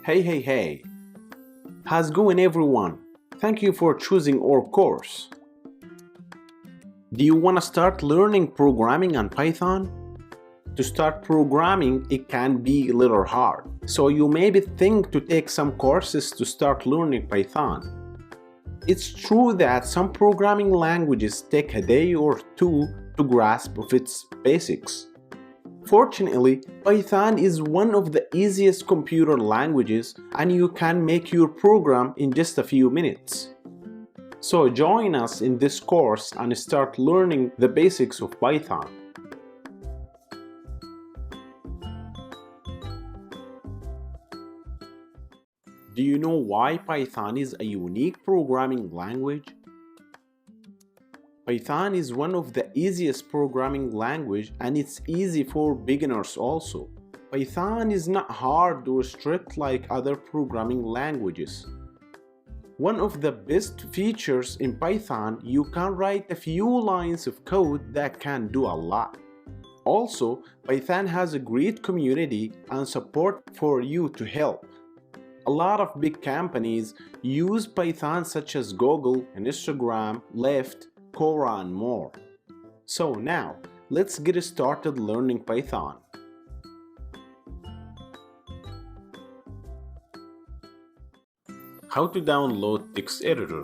Hey. How's going everyone? Thank you for choosing our course. Do you want to start learning programming on Python? To start programming, it can be a little hard. So you maybe think to take some courses to start learning Python. It's true that some programming languages take a day or two to grasp of its basics. Fortunately, Python is one of the easiest computer languages and you can make your program in just a few minutes. So join us in this course and start learning the basics of Python. Do you know why Python is a unique programming language? Python is one of the easiest programming language and it's easy for beginners also. Python is not hard or strict like other programming languages. One of the best features in Python, you can write a few lines of code that can do a lot. Also, Python has a great community and support for you to help. A lot of big companies use Python such as Google, Instagram, Lyft, Quora and more. So now, let's get started learning Python. How to download text editor.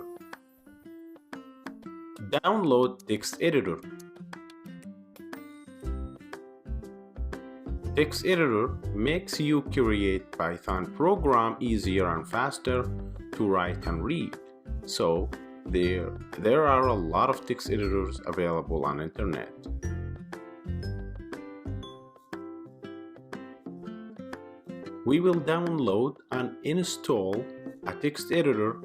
Download text editor. Text editor makes you create Python program easier and faster to write and read. So there are a lot of text editors available on internet. We will download and install a text editor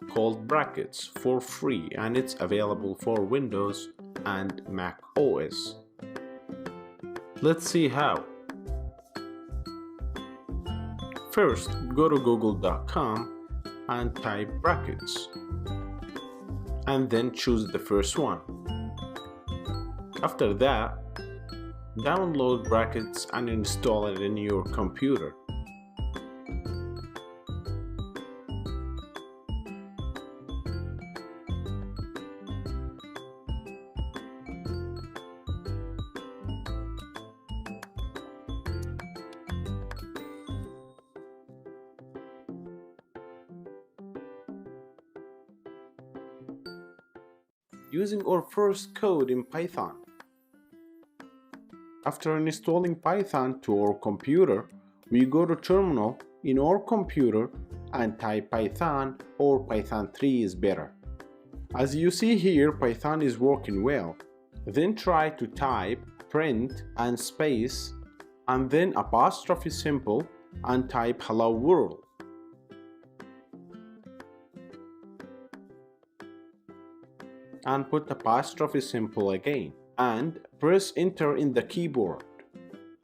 called Brackets for free and it's available for Windows and Mac OS. Let's see how. First, go to google.com and type brackets and then choose the first one. After that, download brackets and install it in your computer. Using our first code in Python. After installing Python to our computer, we go to terminal in our computer and type Python or Python 3 is better. As you see here, Python is working well. Then try to type print and space and then apostrophe symbol and type hello world. And put apostrophe symbol again and press enter in the keyboard.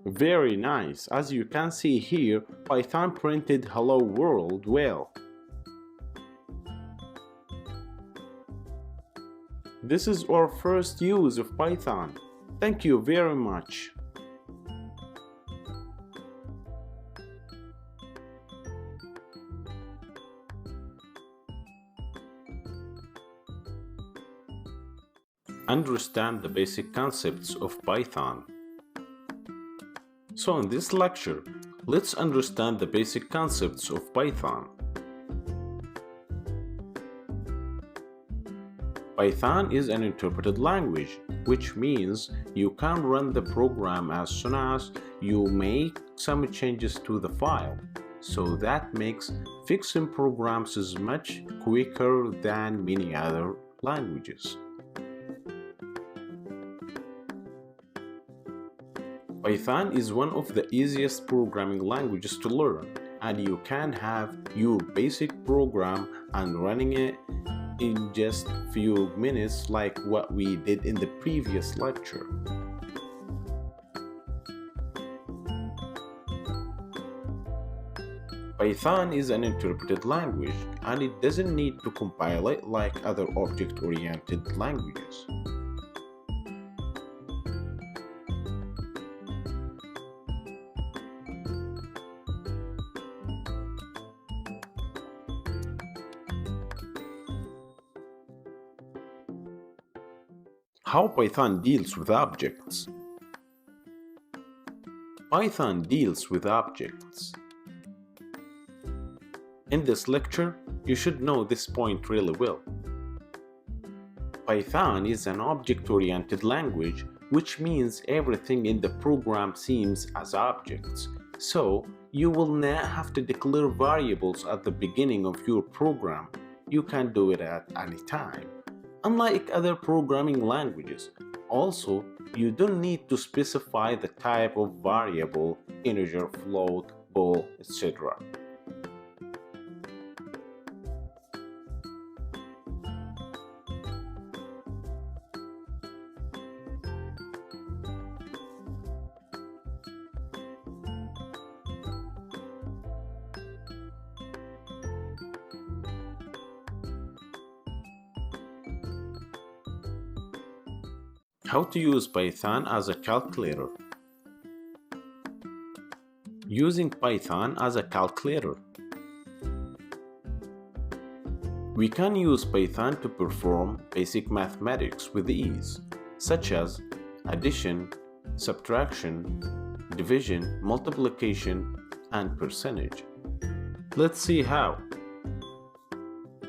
Very nice. As you can see here, Python printed hello world well. This is our first use of Python. Thank you very much. Understand the basic concepts of Python. So in this lecture, let's understand the basic concepts of Python. Python is an interpreted language, which means you can run the program as soon as you make some changes to the file. So that makes fixing programs is much quicker than many other languages. Python is one of the easiest programming languages to learn, and you can have your basic program and running it in just few minutes like what we did in the previous lecture. Python is an interpreted language and it doesn't need to compile it like other object-oriented languages. How Python deals with objects. Python deals with objects. In this lecture, you should know this point really well. Python is an object-oriented language, which means everything in the program seems as objects. So, you will not have to declare variables at the beginning of your program. You can do it at any time. Unlike other programming languages, also, you don't need to specify the type of variable, integer, float, bool, etc. How to use Python as a calculator. Using Python as a calculator. We can use Python to perform basic mathematics with ease, such as addition, subtraction, division, multiplication, and percentage. Let's see how.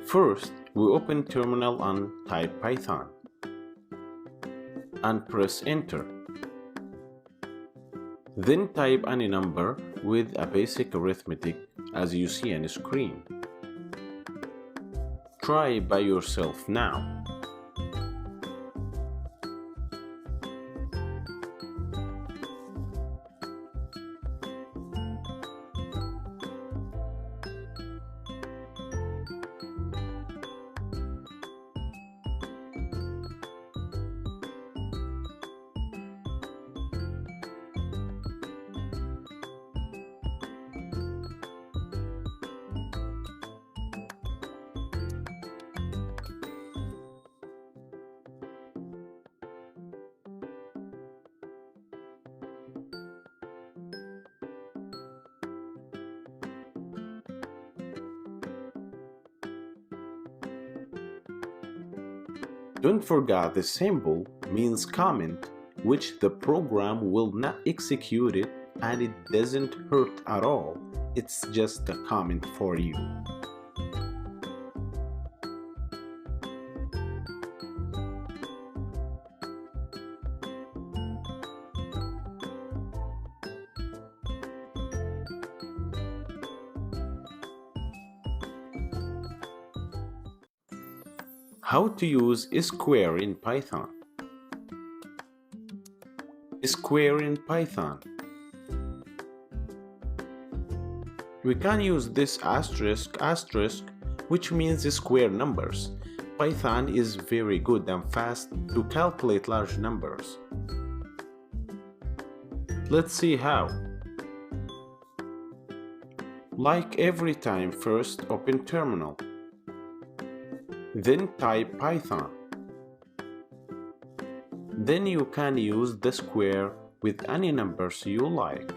First, we open terminal and type Python, and press enter. Then type any number with a basic arithmetic as you see on the screen. Try by yourself now. Don't forget the symbol means comment, which the program will not execute it and it doesn't hurt at all. It's just a comment for you. How to use square in Python. Square in Python. We can use this asterisk, which means square numbers. Python is very good and fast to calculate large numbers. Let's see how. Like every time, first open terminal. Then type Python. Then you can use the square with any numbers you like.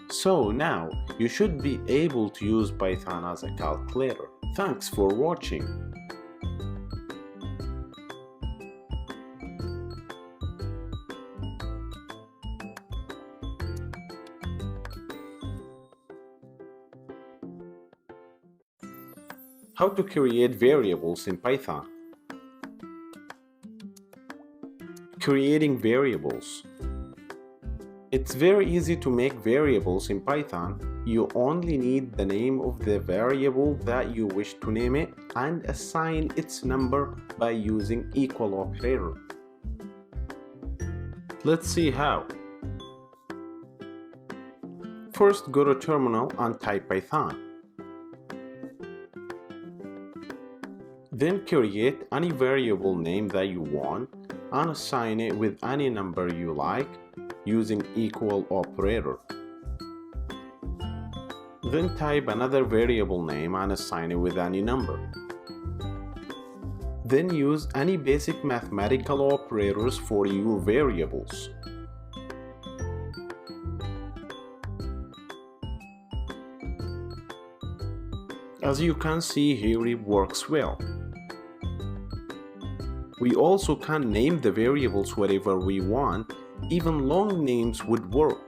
So now, you should be able to use Python as a calculator. Thanks for watching. How to create variables in Python. Creating variables. It's very easy to make variables in Python. You only need the name of the variable that you wish to name it and assign its number by using equal operator. Let's see how. First, go to terminal and type Python. Then create any variable name that you want and assign it with any number you like using equal operator. Then type another variable name and assign it with any number. Then use any basic mathematical operators for your variables. As you can see here, it works well. We also can name the variables whatever we want, even long names would work.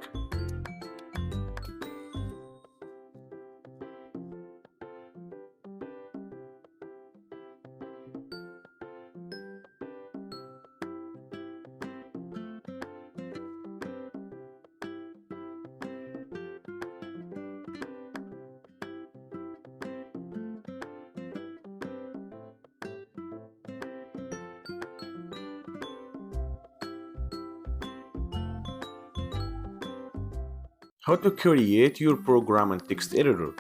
How to create your program in text editor.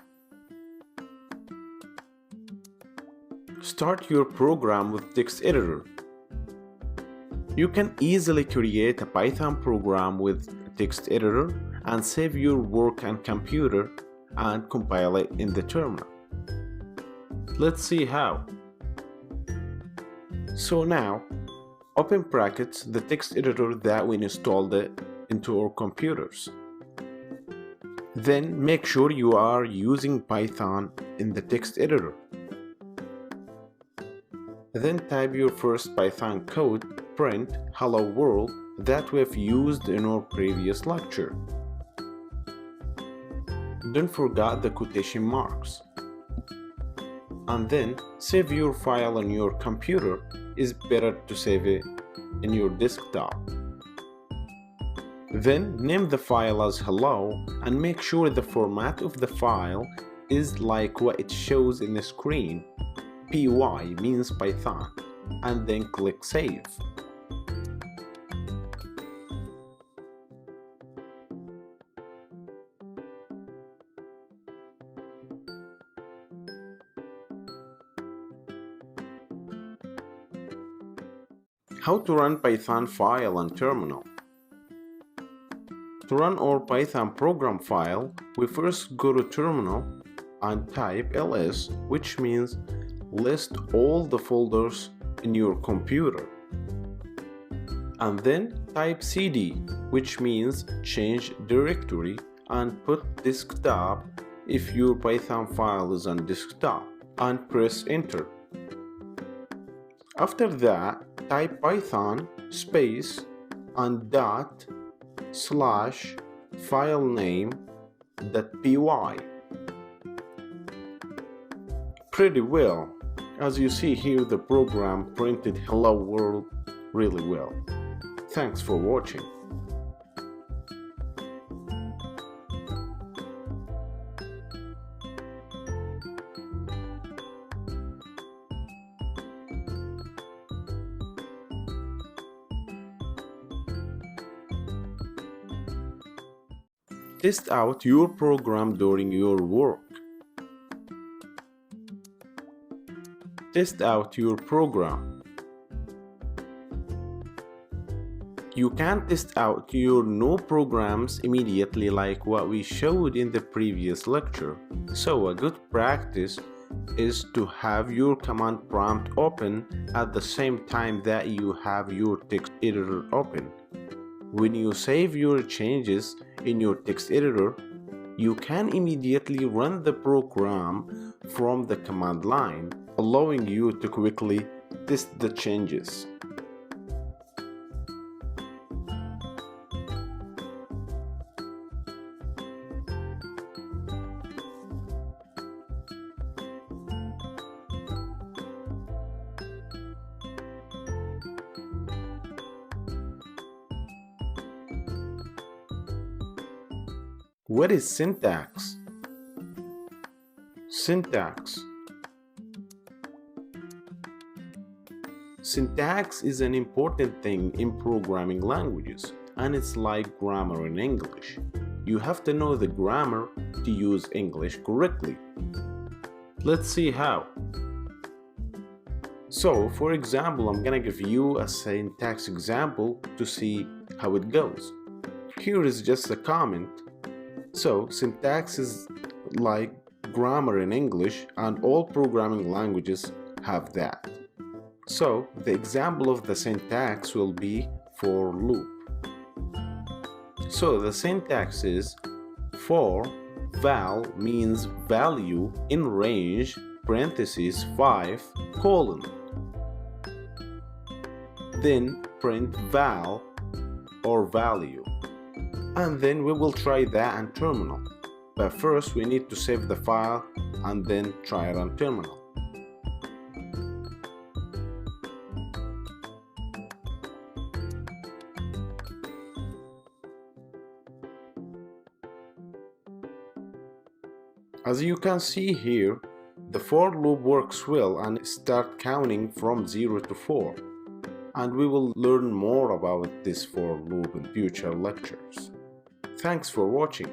Start your program with text editor. You can easily create a Python program with text editor and save your work on computer and compile it in the terminal. Let's see how. So now, open brackets the text editor that we installed it into our computers. Then make sure you are using Python in the text editor. Then type your first Python code, print hello world, that we've used in our previous lecture. Don't forget the quotation marks. And then save your file on your computer. It's better to save it in your desktop. Then name the file as hello and make sure the format of the file is like what it shows in the screen. py means Python, and then click save. How to run Python file on terminal. To run our Python program file, we first go to terminal and type ls, which means list all the folders in your computer. And then type cd, which means change directory, and put desktop if your Python file is on desktop, and press enter. After that, type python space and dot slash file name .py. Pretty well. As you see here, the program printed hello world really well. Thanks for watching. Test out your program during your work. Test out your program. You can test out your new programs immediately like what we showed in the previous lecture. So a good practice is to have your command prompt open at the same time that you have your text editor open. When you save your changes in your text editor, you can immediately run the program from the command line, allowing you to quickly test the changes. What is syntax? Syntax. Syntax is an important thing in programming languages, and it's like grammar in English. You have to know the grammar to use English correctly. Let's see how. So, for example, I'm gonna give you a syntax example to see how it goes. Here is just a comment. So, syntax is like grammar in English, and all programming languages have that. So the example of the syntax will be for loop. So the syntax is for val means value in range parentheses 5 colon. Then print val or value. And then we will try that on terminal. But first we need to save the file and then try it on terminal. As you can see here, the for loop works well and start counting from 0 to 4. And we will learn more about this for loop in future lectures. Thanks for watching.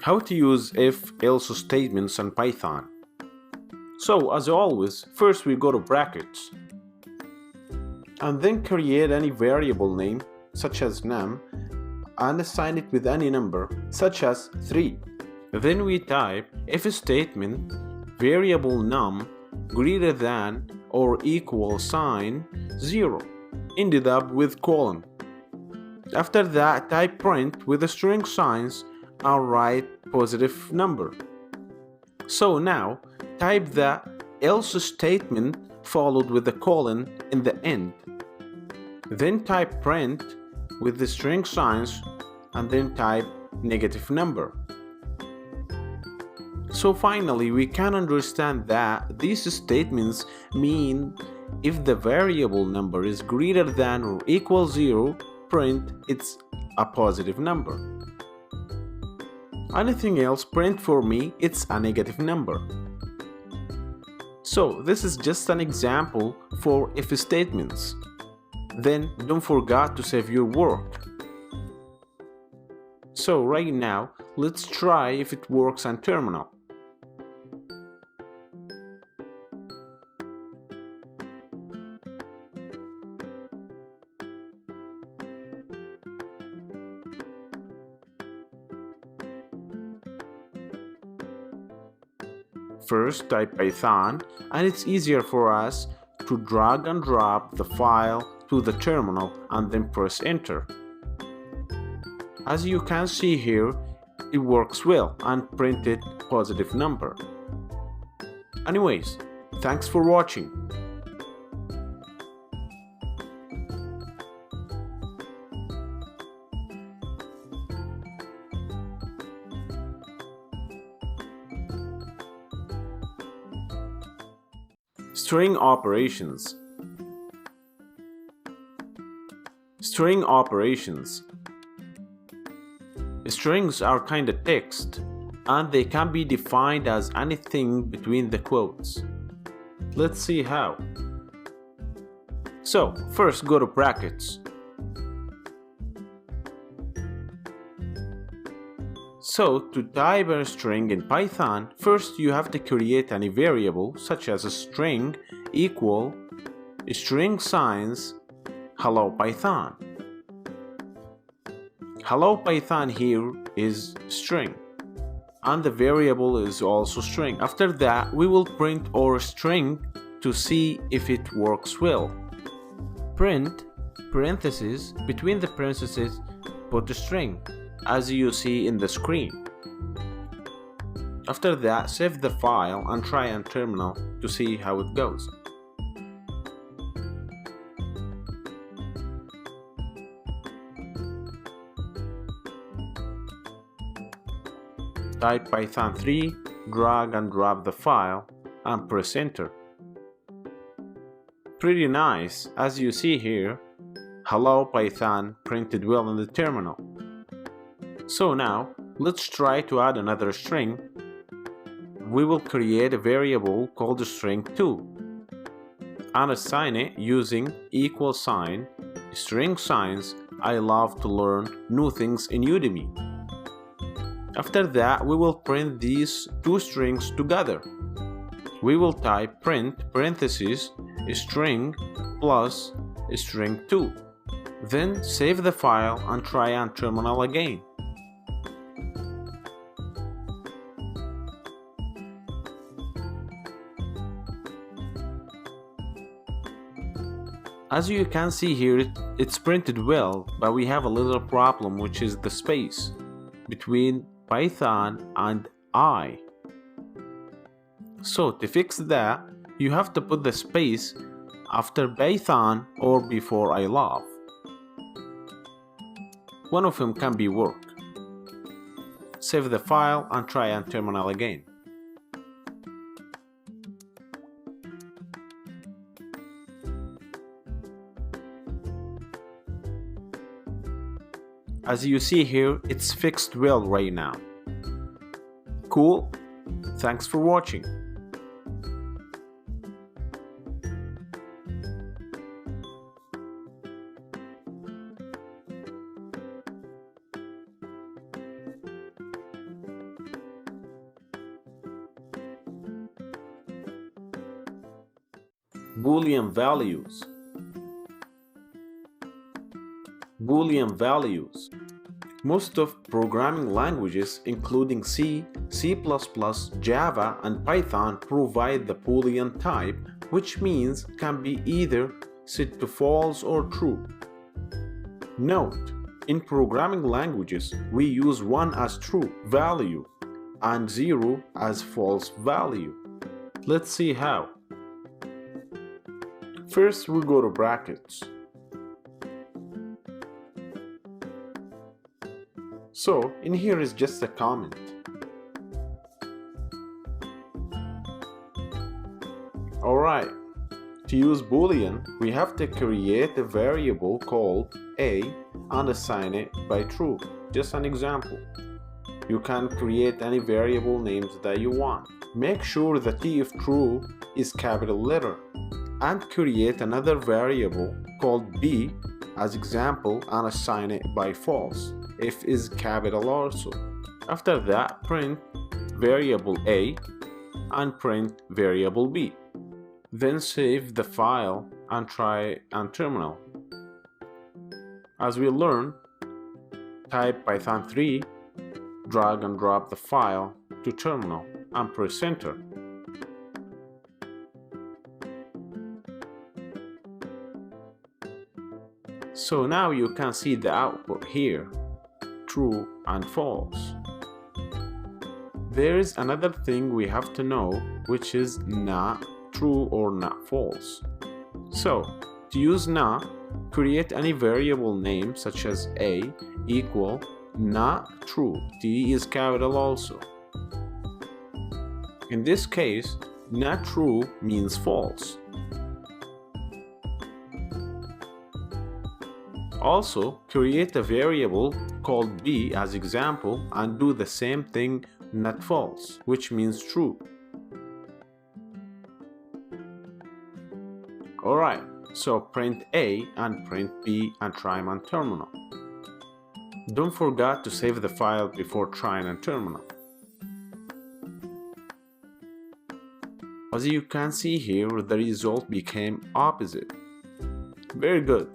How to use if-else statements in Python. So, as always, first we go to brackets and then create any variable name such as num and assign it with any number such as 3. Then we type if statement variable num greater than or equal sign 0 ended up with colon. After that, type print with the string signs and write positive number. So now type the else statement followed with the colon in the end. Then type print with the string signs and then type negative number. So finally we can understand that these statements mean if the variable number is greater than or equal 0, print it's a positive number. Anything else, print for me it's a negative number. So this is just an example for if statements. Then don't forget to save your work. So right now let's try if it works on terminal. First type Python and it's easier for us to drag and drop the file to the terminal and then press enter. As you can see here, it works well and printed positive number. Anyways, thanks for watching. String operations. String operations. Strings are kind of text and they can be defined as anything between the quotes. Let's see how. So first go to brackets. So to type a string in Python, first you have to create any variable such as a string equal string signs hello Python. Hello Python here is string and the variable is also string. After that we will print our string to see if it works well. Print parentheses between the parentheses put a string as you see in the screen. After that, save the file and try on terminal to see how it goes. Type Python 3, drag and drop the file and press enter. Pretty nice, as you see here, hello Python printed well in the terminal. So now, let's try to add another string. We will create a variable called string2 and assign it using equal sign, string signs. I love to learn new things in Udemy. After that, we will print these two strings together. We will type print parentheses string plus string 2. Then save the file and try on terminal again. As you can see here, it's printed well, but we have a little problem, which is the space between Python and I. So to fix that, you have to put the space after Python or before I love. One of them can be work. Save the file and try on terminal again. As you see here, it's fixed well right now. Cool? Thanks for watching. Boolean values. Boolean values. Most of programming languages, including C, C++, Java, and Python, provide the Boolean type, which means can be either set to false or true. Note, in programming languages, we use 1 as true value and 0 as false value. Let's see how. First, we go to brackets. So, in here is just a comment. Alright, to use Boolean, we have to create a variable called a and assign it by true. Just an example. You can create any variable names that you want. Make sure the T of true is capital letter, and create another variable called b as example and assign it by false if is capital also. After that, print variable a and print variable b. Then save the file and try on terminal. As we learn, type Python 3, drag and drop the file to terminal and press enter. So now you can see the output here, true and false. There is another thing we have to know, which is not true or not false. So, to use not, create any variable name such as a equal not true. T is capital also. In this case, not true means false. Also, create a variable called b as example and do the same thing, not false, which means true. Alright, so print a and print b and try on terminal. Don't forget to save the file before trying on terminal. As you can see here, the result became opposite. Very good.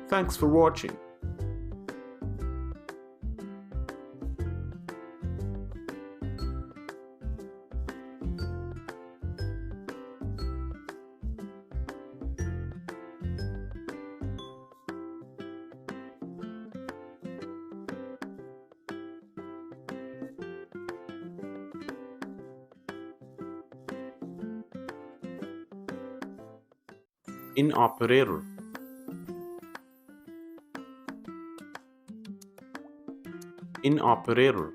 Thanks for watching. In operator. In operator.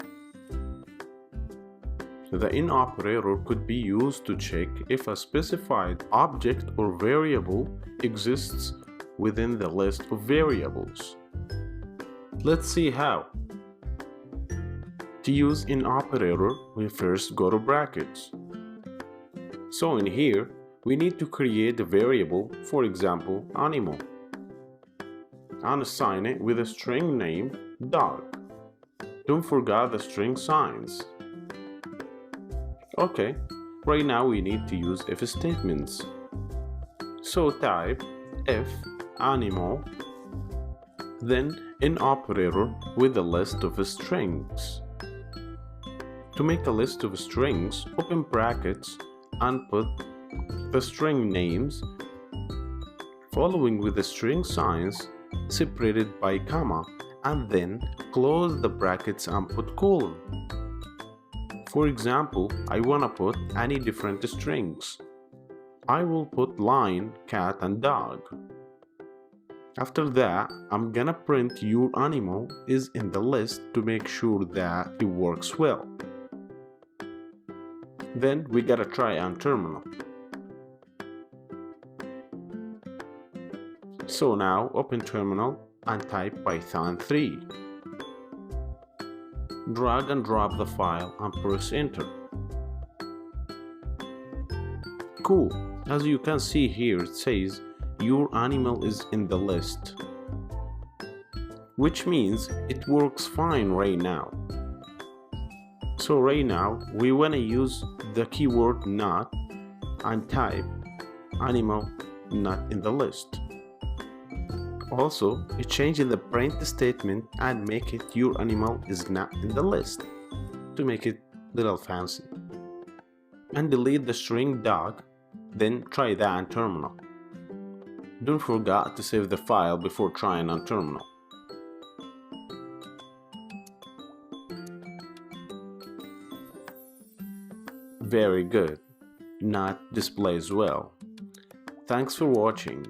The in operator could be used to check if a specified object or variable exists within the list of variables. Let's see how. To use in operator, we first go to brackets. So in here, we need to create a variable, for example, animal, and assign it with a string name dog. Don't forget the string signs. Okay, right now we need to use if statements. So type if animal, then an operator with a list of strings. To make a list of strings, open brackets and put the string names following with the string signs separated by comma, and then close the brackets and put colon. For example, I wanna put any different strings. I will put lion, cat and dog. After that, I'm gonna print your animal is in the list to make sure that it works well. Then we gotta try on terminal. So now open terminal and type Python 3. Drag and drop the file and press enter. Cool, as you can see here it says your animal is in the list, which means it works fine right now. So right now we want to use the keyword not and type animal not in the list. Also, change in the print statement and make it your animal is not in the list to make it little fancy. And delete the string dog, then try that on terminal. Don't forget to save the file before trying on terminal. Very good. Not displays well. Thanks for watching.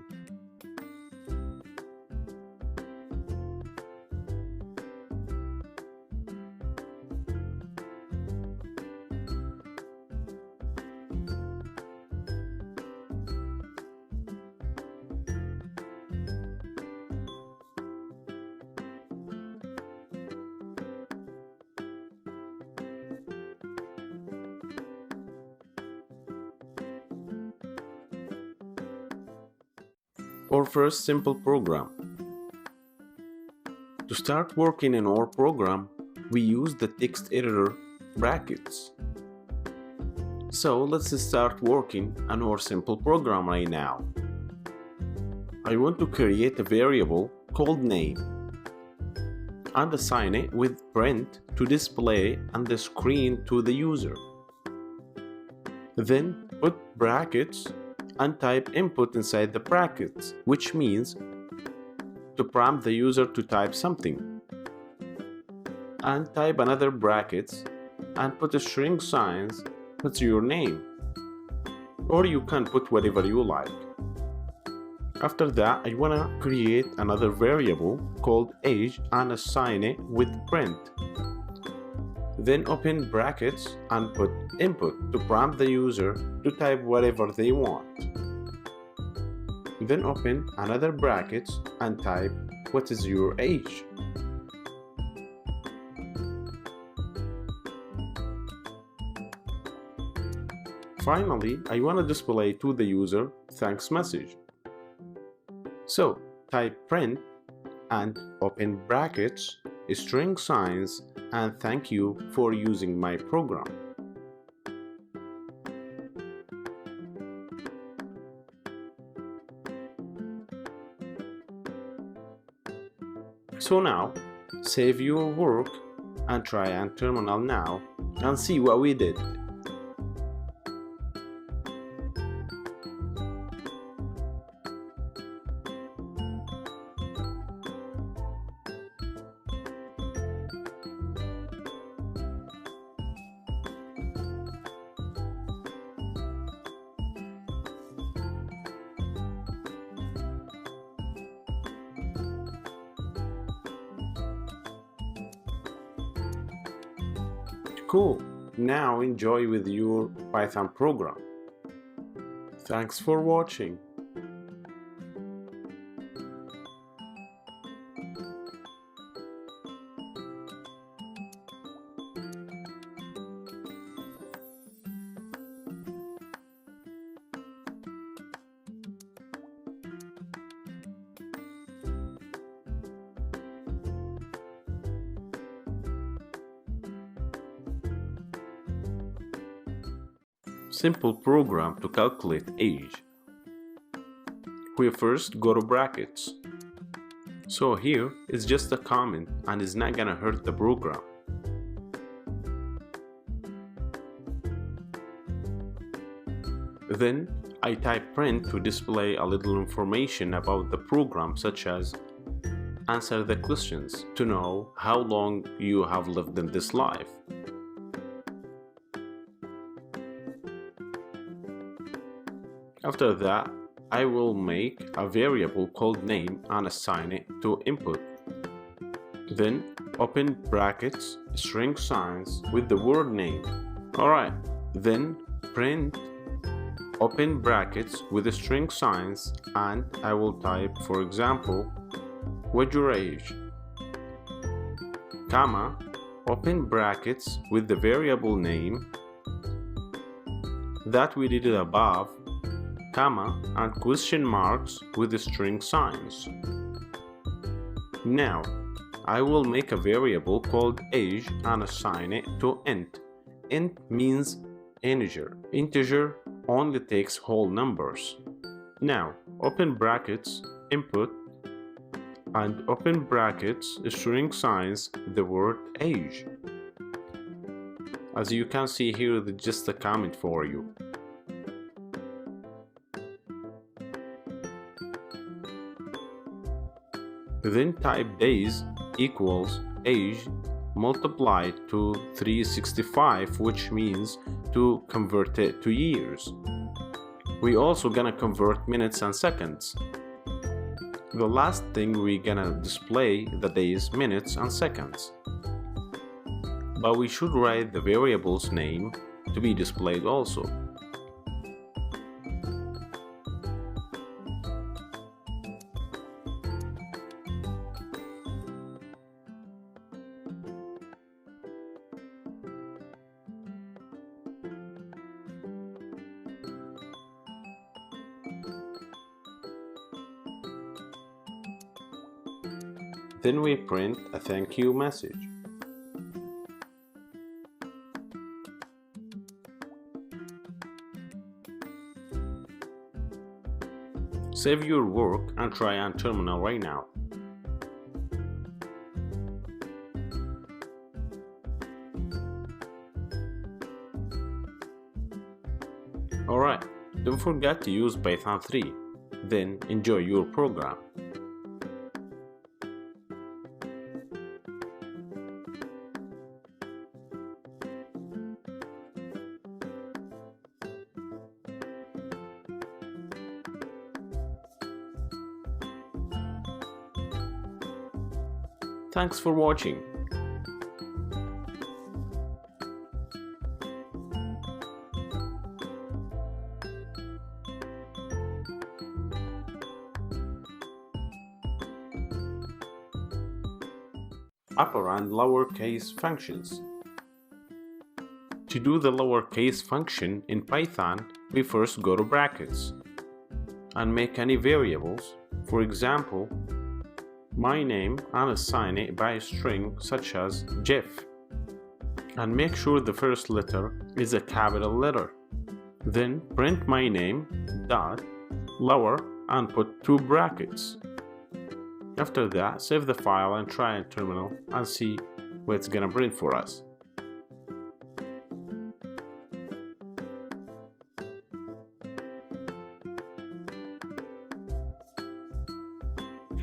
Our first simple program. To start working in our program, we use the text editor brackets. So let's start working on our simple program right now. I want to create a variable called name and assign it with print to display on the screen to the user. Then put brackets and type input inside the brackets, which means to prompt the user to type something. And type another brackets and put a string signs, put your name. Or you can put whatever you like. After that, I wanna create another variable called age and assign it with print. Then open brackets and put input to prompt the user to type whatever they want. Then open another brackets and type what is your age. Finally, I want to display to the user thanks message. So type print and open brackets, string signs, and thank you for using my program. So now, save your work and try on terminal now and see what we did. Cool, now enjoy with your Python program. Thanks for watching. Simple program to calculate age. We first go to brackets. So here is just a comment and it's not gonna hurt the program. Then I type print to display a little information about the program, such as answer the questions to know how long you have lived in this life. After that, I will make a variable called name and assign it to input. Then open brackets, string signs with the word name. Alright, then print open brackets with the string signs, and I will type, for example, what's your age? Comma, open brackets with the variable name that we did above, comma, and question marks with the string signs. Now, I will make a variable called age and assign it to int. Int means integer. Integer only takes whole numbers. Now, open brackets, input, and open brackets, string signs, the word age. As you can see here, it's just a comment for you. Then type days equals age multiplied to 365, which means to convert it to years. We also gonna convert minutes and seconds. The last thing we gonna display the days, minutes and seconds. But we should write the variable's name to be displayed also. Then we print a thank you message. Save your work and try on terminal right now. Alright, don't forget to use Python 3. Then enjoy your program. Thanks for watching. Upper and lowercase functions. To do the lowercase function in Python, we first go to brackets and make any variables, for example, my name, and assign it by a string such as Jeff, and make sure the first letter is a capital letter. Then print my name dot lower and put 2 brackets. After that, save the file and try in terminal and see what it's gonna print for us.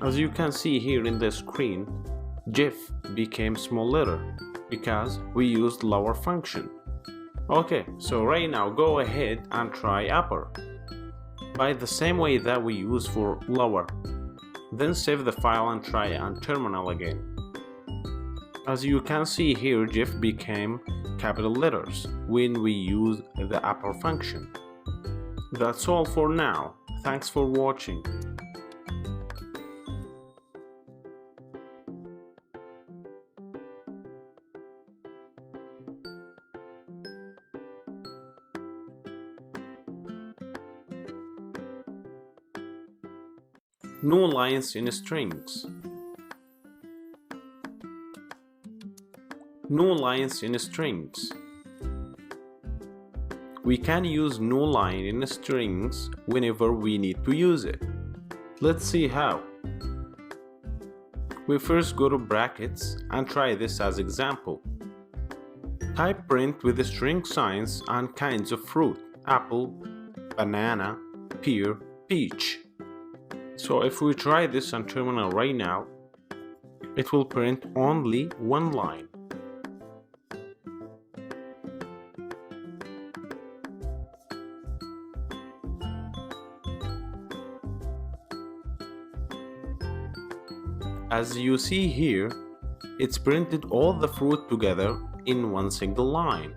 As you can see here in the screen, Jeff became small letter because we used lower function. Okay, so right now go ahead and try upper by the same way that we use for lower. Then save the file and try on terminal again. As you can see here, Jeff became capital letters when we use the upper function. That's all for now. Thanks for watching. No lines in strings. No lines in strings. We can use no line in strings whenever we need to use it. Let's see how. We first go to brackets and try this as example. Type print with the string signs and kinds of fruit: apple, banana, pear, peach. So if we try this on terminal right now, it will print only one line. As you see here, it's printed all the fruit together in one single line.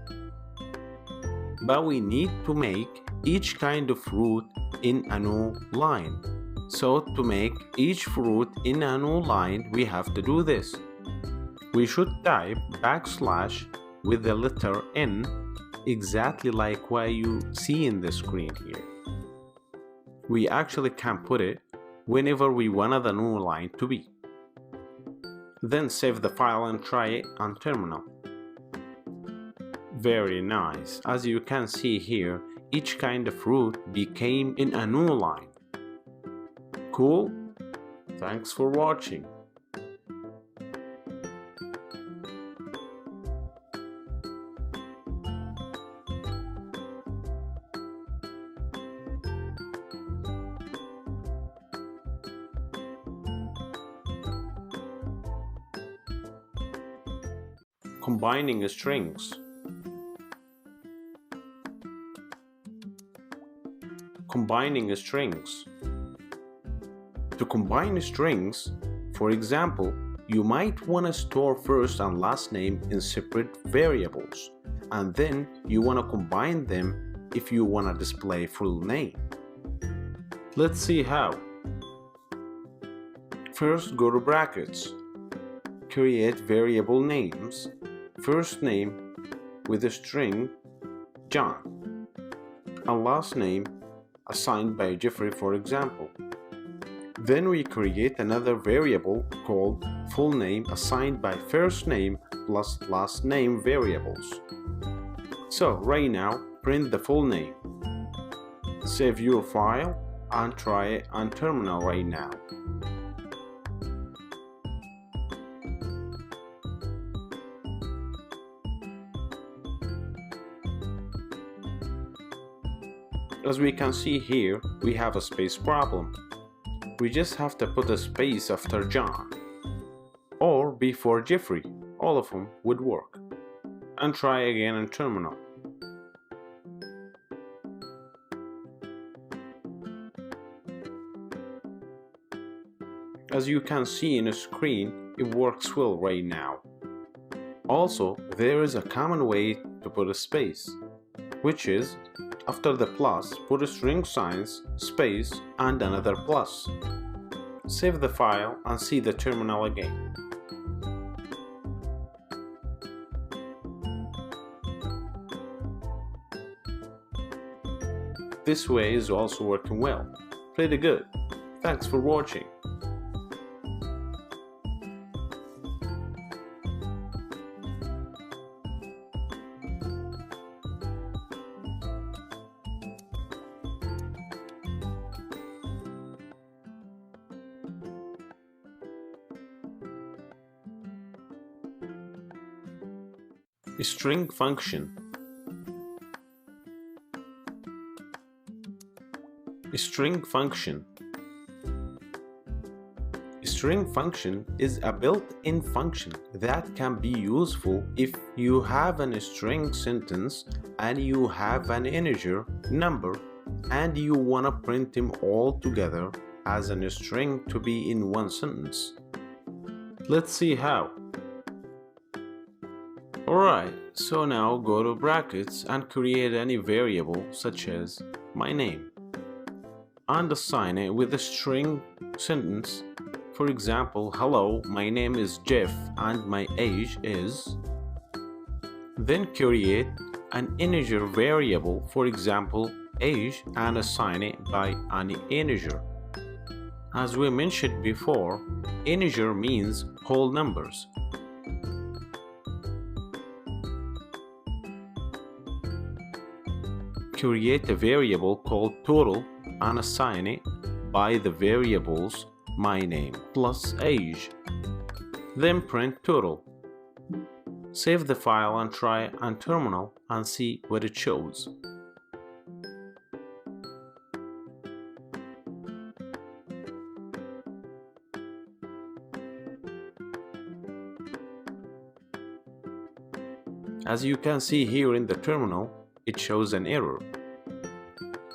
But we need to make each kind of fruit in a new line. So to make each fruit in a new line, we have to do this. We should type backslash with the letter N, exactly like what you see in the screen here. We actually can put it whenever we want the new line to be. Then save the file and try it on terminal. Very nice. As you can see here, each kind of fruit became in a new line. Cool? Thanks for watching. Combining strings. Combining strings. To combine strings, for example, you might want to store first and last name in separate variables, and then you want to combine them if you want to display full name. Let's see how. First, go to brackets. Create variable names. First name with a string John, and last name assigned by Jeffrey, for example. Then we create another variable called full name assigned by first name plus last name variables. So right now, print the full name. Save your file and try it on terminal right now. As we can see here, we have a space problem. We just have to put a space after John or before Jeffrey. All of them would work. And try again in terminal. As you can see in the screen, it works well right now. Also, there is a common way to put a space, which is after the plus, put a string signs, space, and another plus. Save the file and see the terminal again. This way is also working well. Pretty good. Thanks for watching. String function. String function. String function is a built-in function that can be useful if you have a string sentence and you have an integer number and you want to print them all together as a string to be in one sentence. Let's see how. Alright, so now go to brackets and create any variable such as my name and assign it with a string sentence. For example, hello, my name is Jeff and my age is. Then create an integer variable, for example, age, and assign it by an integer. As we mentioned before, integer means whole numbers. create a variable called total and assign it by the variables myname plus age. Then print total. Save the file and try on terminal and see what it shows. As you can see here in the terminal, it shows an error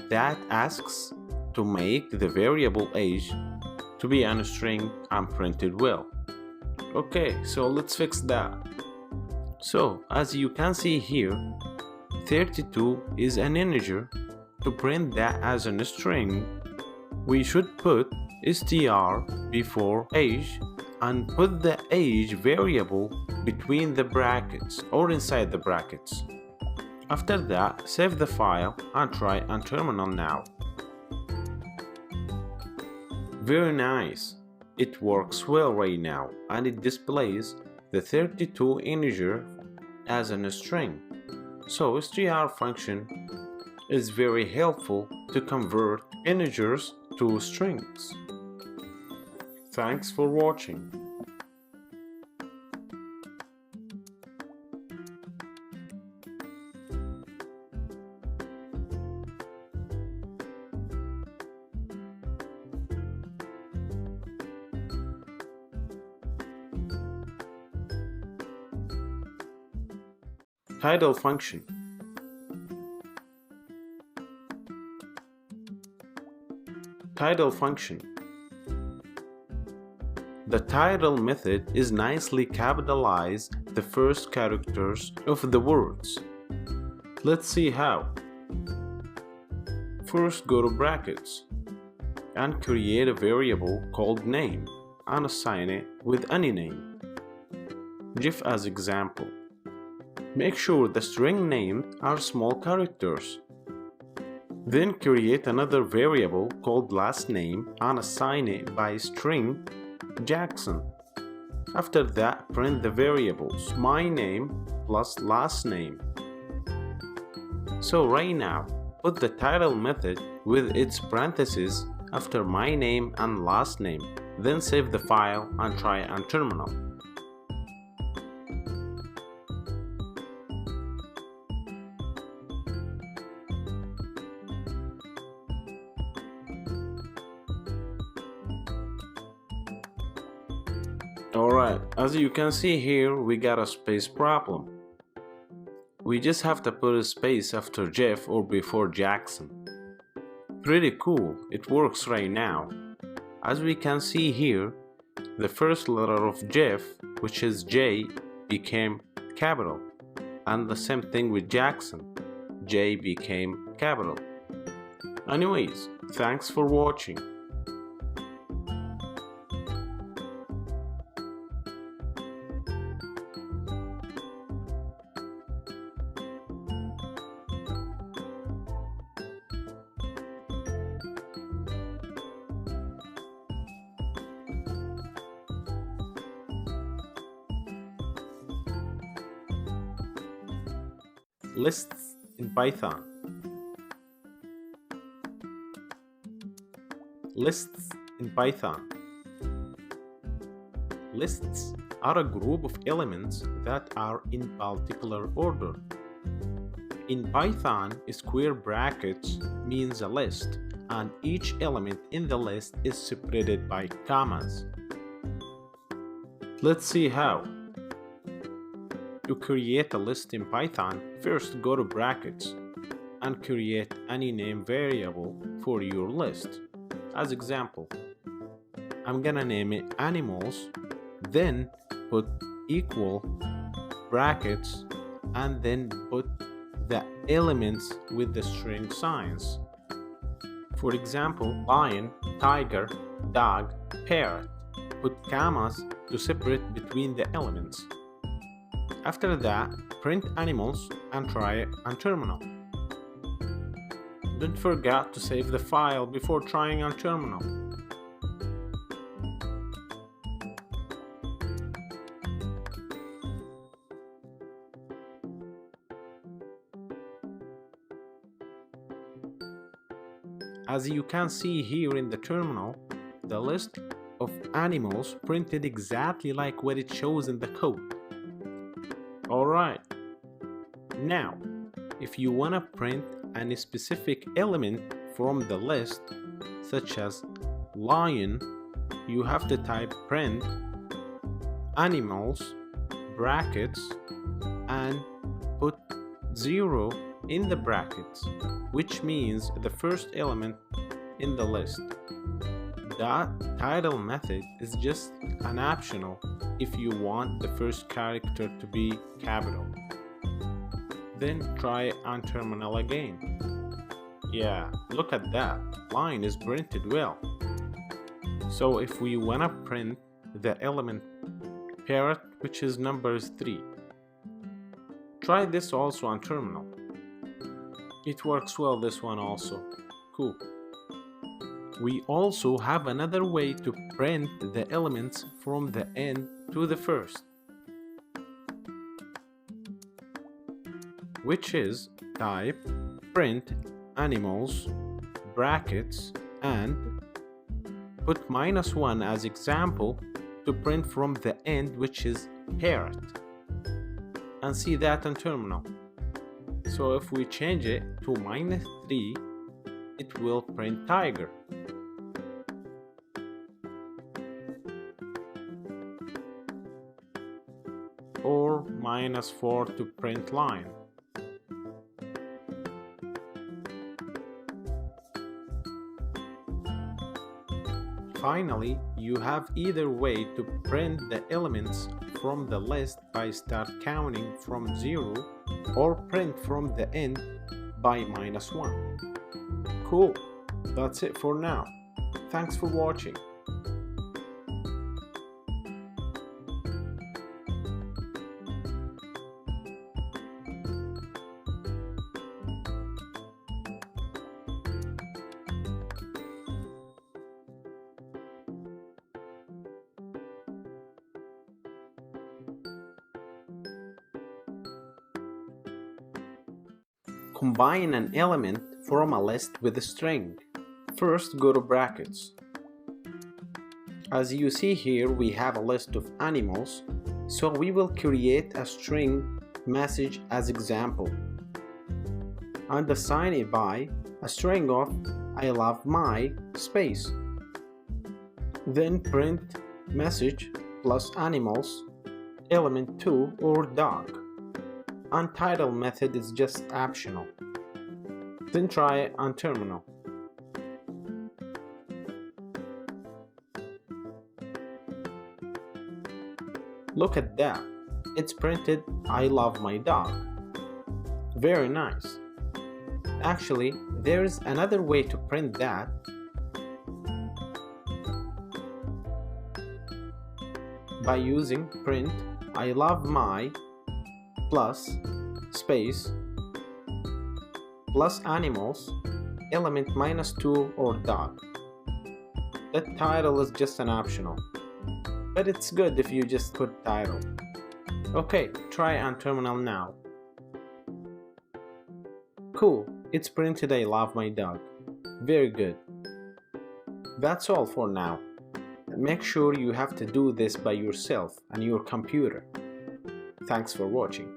that asks to make the variable age to be on a string and printed well. Okay, so let's fix that. So as you can see here, 32 is an integer. To print that as a string, we should put str before age and put the age variable between the brackets or inside the brackets. After that, save the file and try on terminal now. Very nice. It works well right now and it displays the 32 integer as a string. So str function is very helpful to convert integers to strings. Thanks for watching. Title function. Title function. The title method is nicely capitalize the first characters of the words. Let's see how. First, go to brackets and create a variable called name and assign it with any name. Give as example. Make sure the string names are small characters. Then create another variable called last name and assign it by string Jackson. After that, print the variables my name plus last name. So right now, put the title method with its parentheses after my name and last name. Then save the file and try on terminal. Alright, as you can see here, we got a space problem. We just have to put a space after Jeff or before Jackson. Pretty cool, it works right now. As we can see here, the first letter of Jeff, which is J, became capital. And the same thing with Jackson, J became capital. Anyways, thanks for watching. Lists in Python. Lists in Python. Lists are a group of elements that are in particular order. In Python, square brackets means a list, and each element in the list is separated by commas. Let's see how. To create a list in Python, first go to brackets and create any name variable for your list. As example, I'm gonna name it animals, then put equal brackets and then put the elements with the string signs. For example, lion, tiger, dog, parrot. Put commas to separate between the elements. After that, print animals and try it on terminal. Don't forget to save the file before trying on terminal. As you can see here in the terminal, the list of animals printed exactly like what it shows in the code. Alright, now if you want to print any specific element from the list, such as lion, you have to type print animals brackets and put 0 in the brackets, which means the first element in the list. That title method is just an optional if you want the first character to be capital. Then try on terminal again. Yeah, look at that, line is printed well. So if we wanna print the element parrot, which is numbers 3, try this also on terminal. It works well, this one also. Cool. We also have another way to print the elements from the end to the first, which is type print animals brackets and put -1 as example to print from the end, which is parrot, and see that on terminal. So if we change it to -3, it will print tiger. Or -4 to print lion. Finally, you have either way to print the elements from the list by start counting from 0 or print from the end by -1. Cool, that's it for now. Thanks for watching. Combine an element from a list with a string. First, go to brackets. As you see here, we have a list of animals, so we will create a string message as example and assign it by a string of I love my space. Then print message plus animals element 2 or dog. Untitled method is just optional. Then try it on terminal. Look at that, it's printed I love my dog. Very nice. Actually, there's another way to print that. By using print I love my plus space plus animals element -2 or dog. That title is just an optional, but it's good if you just put title. Okay, try on terminal now. Cool, it's printed I love my dog. Very good. That's all for now. Make sure you have to do this by yourself on your computer. Thanks for watching.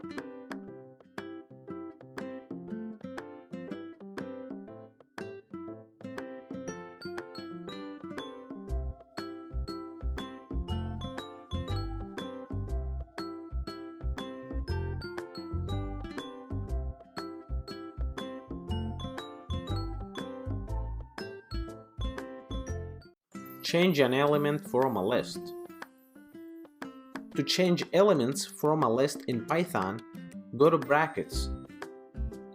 Change an element from a list. To change elements from a list in Python, go to brackets.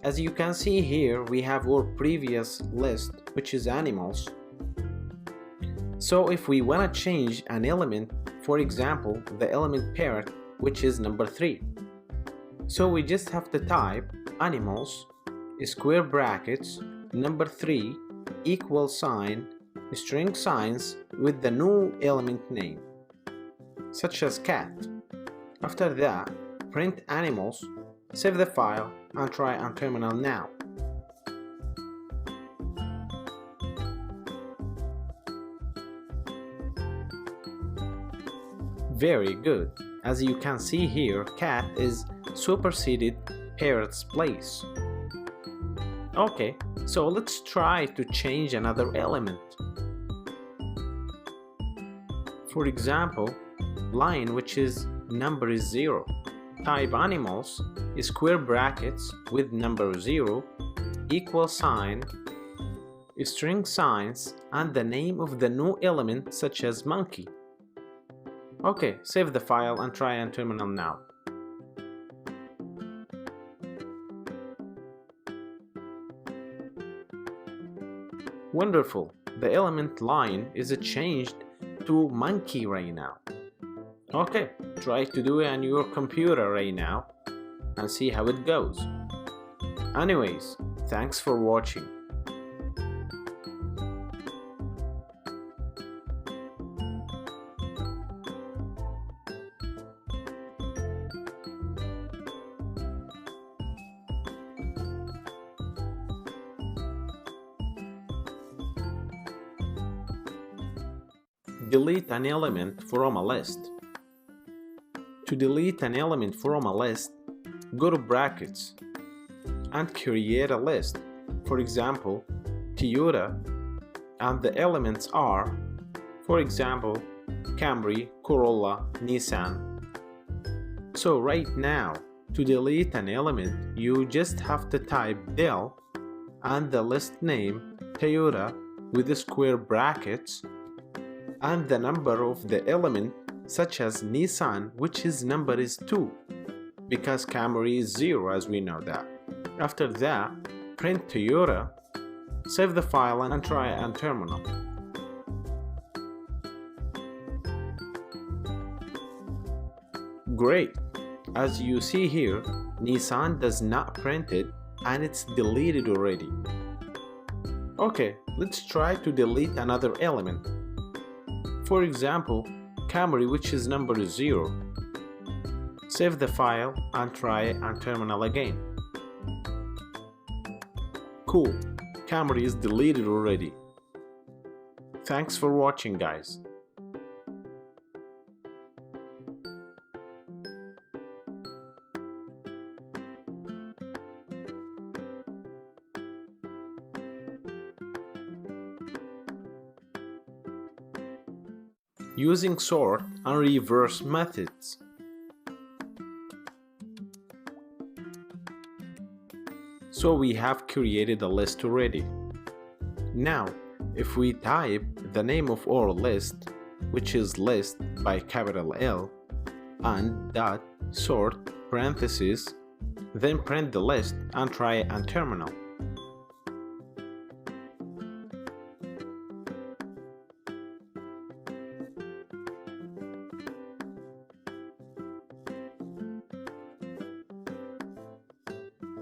As you can see here, we have our previous list, which is animals. So if we want to change an element, for example, the element parrot, which is number 3. So we just have to type animals, square brackets, number 3, equal sign, string signs with the new element name, such as cat. After that, print animals, save the file, and try on terminal now. Very good. As you can see here, cat is superseded parrot's place. Okay, so let's try to change another element. For example, line which is number is 0. Type animals is square brackets with number 0, equal sign, string signs, and the name of the new element such as monkey. Okay, save the file and try on terminal now. Wonderful, the element line is changed to monkey right now. Okay, try to do it on your computer right now and see how it goes. Anyways, thanks for watching. Delete an element from a list. To delete an element from a list, go to brackets and create a list. For example, Toyota, and the elements are, for example, Camry, Corolla, Nissan. So right now, to delete an element, you just have to type del and the list name Toyota with the square brackets and the number of the element such as Nissan, which is number is 2 because Camry is 0 as we know that. After that, print Toyota, save the file and try it on terminal. Great! As you see here, Nissan does not print it and it's deleted already. Okay, let's try to delete another element. For example, Camry, which is number 0. Save the file and try it on terminal again. Cool, Camry is deleted already. Thanks for watching, guys. Using sort and reverse methods. So we have created a list already. Now, if we type the name of our list, which is list by capital L, and dot sort parentheses, then print the list and try it on terminal.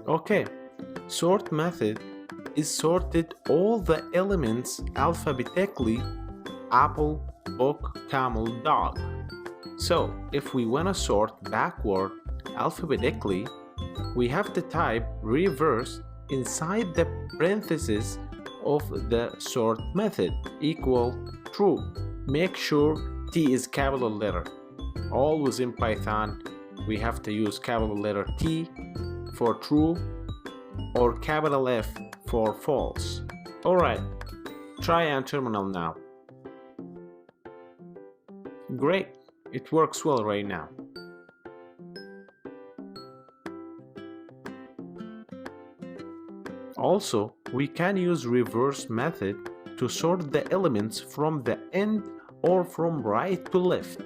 Okay, sort method is sorted all the elements alphabetically: apple, book, camel, dog. So if we want to sort backward alphabetically, we have to type reverse inside the parentheses of the sort method equal true. Make sure T is capital letter. Always in Python we have to use capital letter T for true or capital F for false. Alright, try on terminal now. Great, it works well right now. Also, we can use reverse method to sort the elements from the end or from right to left.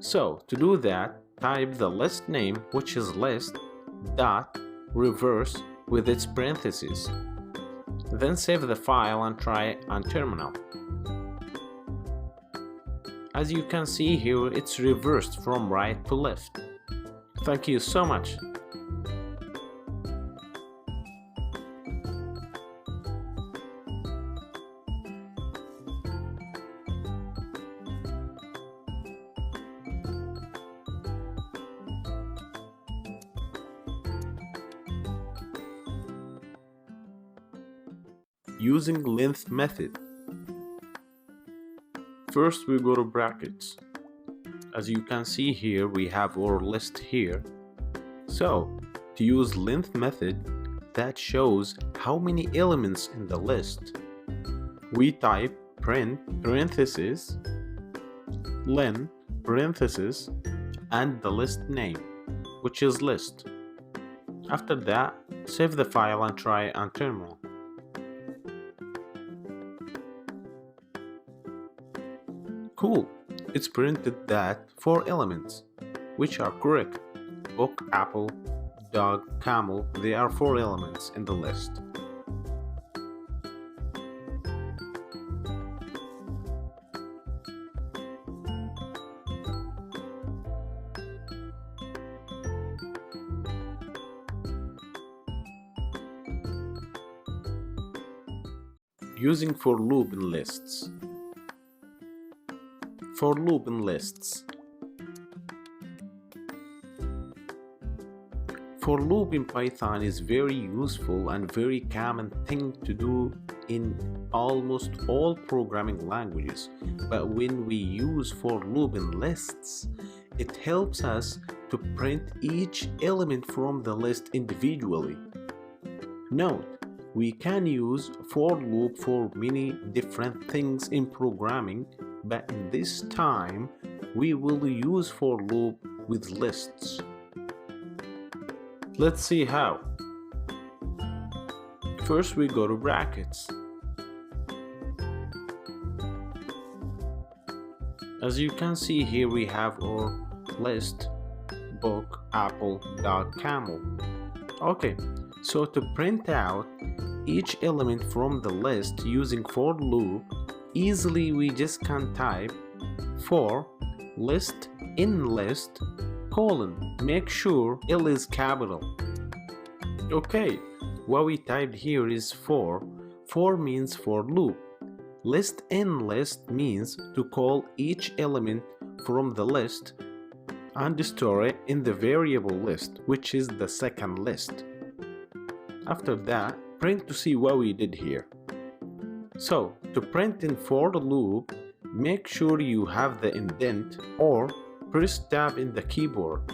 So to do that, type the list name, which is list, dot reverse with its parentheses. Then save the file and try it on terminal. As you can see here, it's reversed from right to left. Thank you so much. Using length method. First we go to brackets As you can see here, we have our list here. So, to use length method that shows how many elements in the list, we type print parenthesis len parenthesis and the list name, which is list. After that, save the file and try it on terminal. Cool, it's printed that 4 elements, which are correct. Book, apple, dog, camel, they are 4 elements in the list. Using for loop in lists. For loop in lists. For loop in Python is very useful and very common thing to do in almost all programming languages, but when we use for loop in lists, it helps us to print each element from the list individually. Note, we can use for loop for many different things in programming, but in this time we will use for loop with lists. Let's see how. First we go to brackets. As you can see here, we have our list: book, apple, dog, camel. Okay, so to print out each element from the list using for loop, easily we just can type for list in list colon, make sure L is capital. Okay, what we typed here is for means for loop. List in list means to call each element from the list and store it in the variable list, which is the second list. After that, print to see what we did here. So, to print in for loop, make sure you have the indent or press tab in the keyboard.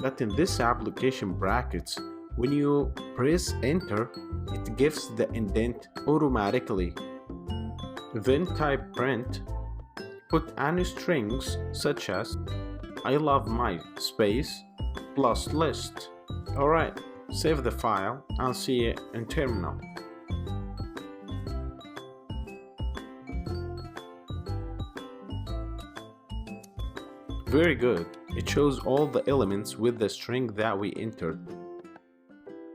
But in this application brackets, when you press enter, it gives the indent automatically. Then type print, put any strings such as I love my space plus list. Alright, save the file and see it in terminal. Very good, it shows all the elements with the string that we entered.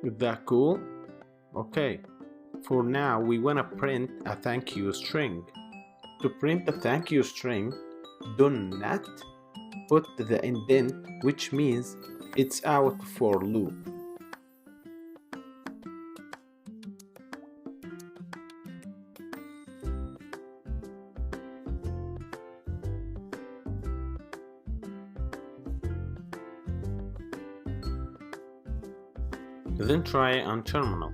Is that cool? Okay, for now we want to print a thank you string. To print the thank you string, do not put the indent, which means it's out for loop. Then try it on terminal.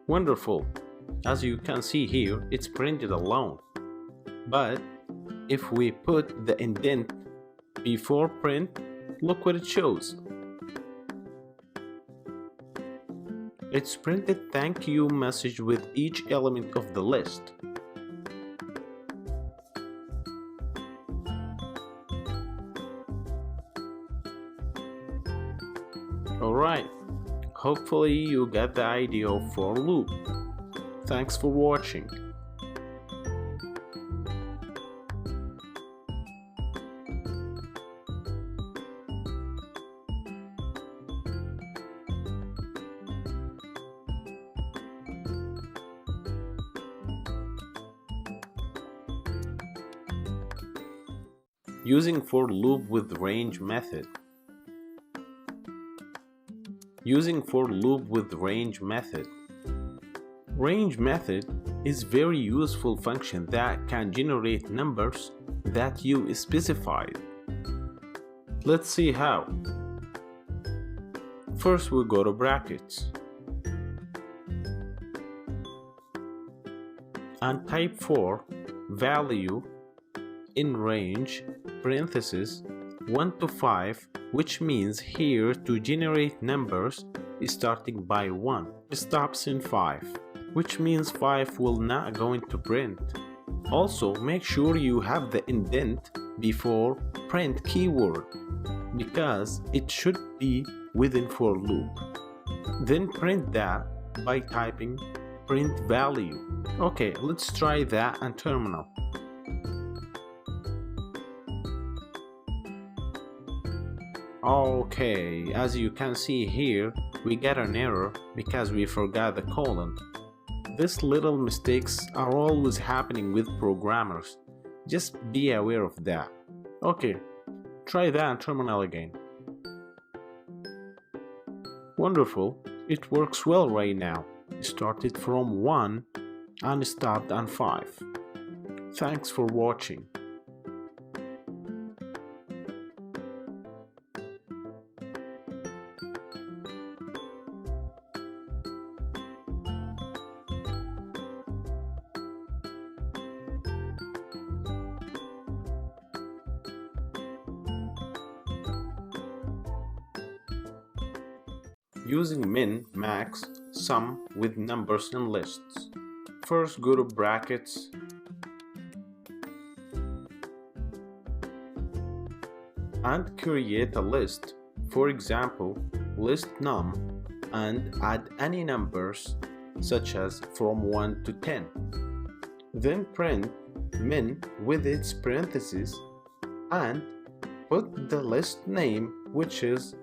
Wonderful! As you can see here, it's printed alone. But if we put the indent before print, look what it shows. It's printed thank you message with each element of the list. Alright, hopefully you got the idea of for loop. Thanks for watching. Using for loop with range method. Using for loop with range method. Range method is very useful function that can generate numbers that you specified. Let's see how. First we go to brackets and type for value in range parentheses 1 to 5, which means here to generate numbers starting by 1 stops in 5, which means 5 will not going to print. Also, make sure you have the indent before print keyword because it should be within for loop. Then print that by typing print value. Okay, let's try that on terminal. Okay, as you can see here, we get an error because we forgot the colon. These little mistakes are always happening with programmers. Just be aware of that. Okay, try that on terminal again. Wonderful, it works well right now. It started from 1 and stopped on 5. Thanks for watching. Using min, max, sum with numbers and lists. First go to brackets and create a list. For example, list num and add any numbers such as from 1 to 10. Then print min with its parentheses and put the list name, which is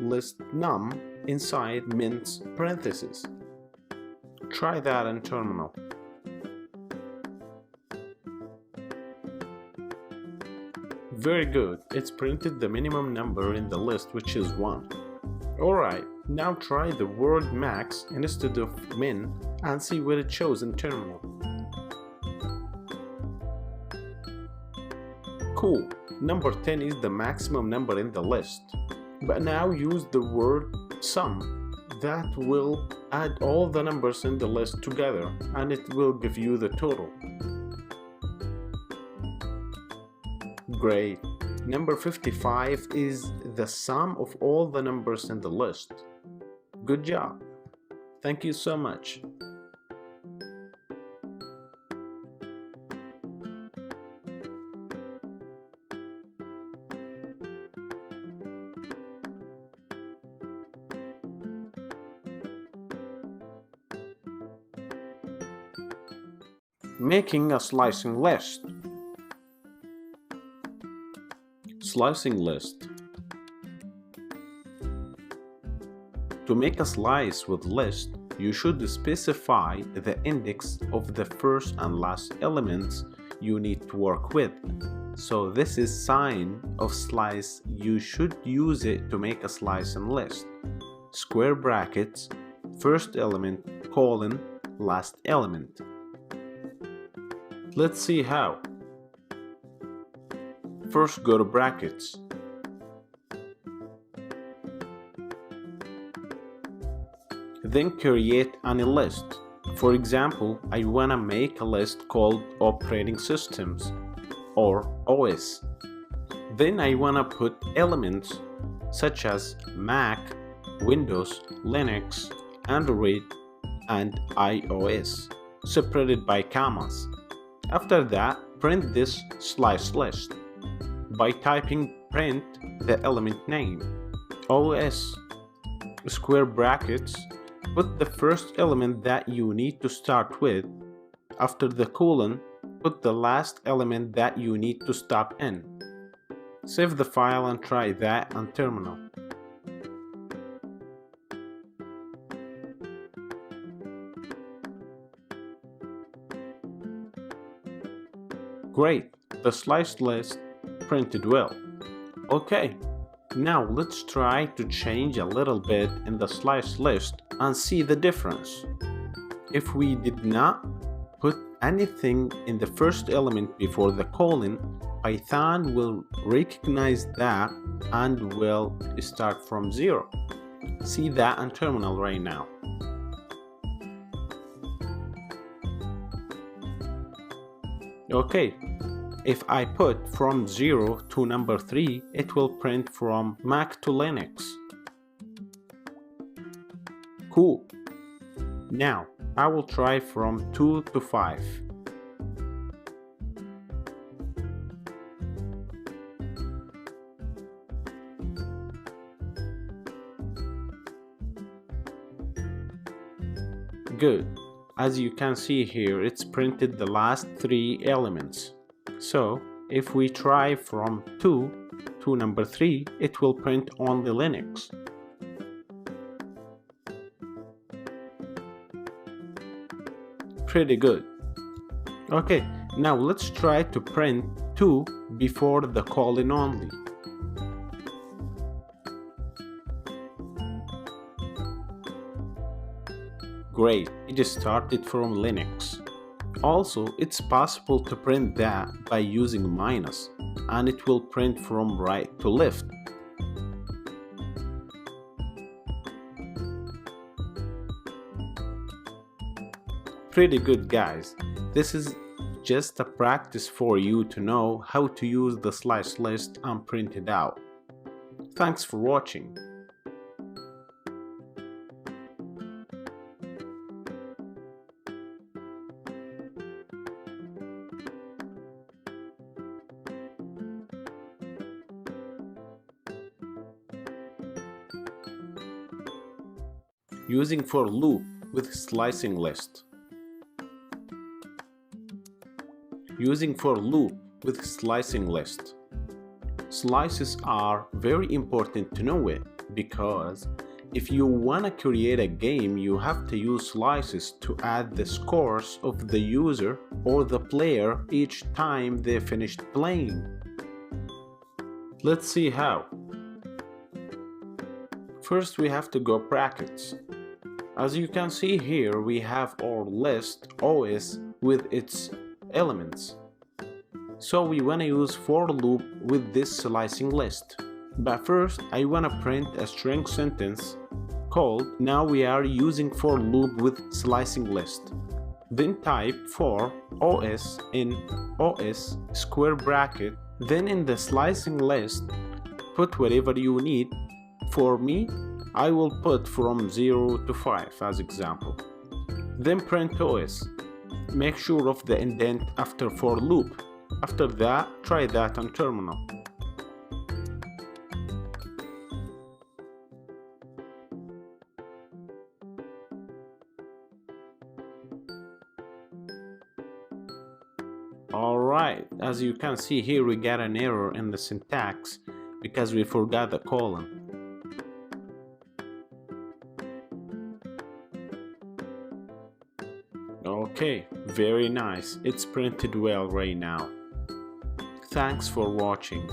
list num, inside min's parentheses. Try that in terminal. Very good, it's printed the minimum number in the list, which is 1. Alright, now try the word max instead of min and see what it shows in terminal. Cool, number 10 is the maximum number in the list. But now use the word sum. That will add all the numbers in the list together and it will give you the total. Great. Number 55 is the sum of all the numbers in the list. Good job. Thank you so much. Making a slicing list. Slicing list. To make a slice with list, you should specify the index of the first and last elements you need to work with. So this is sign of slice. You should use it to make a slice and list. Square brackets, first element, colon, last element. Let's see how. First go to brackets. Then create any list. For example, I wanna make a list called operating systems or OS. Then I wanna put elements such as Mac, Windows, Linux, Android, and iOS, separated by commas. After that, print this slice list by typing print the element name, OS, square brackets, put the first element that you need to start with. After the colon, put the last element that you need to stop in. Save the file and try that on terminal. Great, the sliced list printed well. Okay, now let's try to change a little bit in the sliced list and see the difference. If we did not put anything in the first element before the colon, Python will recognize that and will start from 0. See that on terminal right now. Okay, If I put from 0 to number 3, it will print from Mac to Linux. Cool. Now, I will try from 2 to 5. Good. As you can see here, it's printed the last 3 elements. So, if we try from 2 to number 3, it will print only Linux. Pretty good. Okay, now let's try to print 2 before the colon only. Great, it just started from Linux. Also, it's possible to print that by using minus, and it will print from right to left. Pretty good, guys. This is just a practice for you to know how to use the slice list and print it out. Thanks for watching. Using for loop with slicing list. Using for loop with slicing list. Slices are very important to know it because if you wanna create a game, you have to use slices to add the scores of the user or the player each time they finished playing. Let's see how. First, we have to go brackets. As you can see here, we have our list OS with its elements. So we want to use for loop with this slicing list. But first, I want to print a string sentence called now we are using for loop with slicing list. Then type for OS in OS square bracket. Then in the slicing list, put whatever you need. For me, I will put from 0 to 5 as example. Then print OS. Make sure of the indent after for loop. After that, try that on terminal. Alright, as you can see here, we got an error in the syntax because we forgot the colon. Okay, very nice. It's printed well right now. Thanks for watching.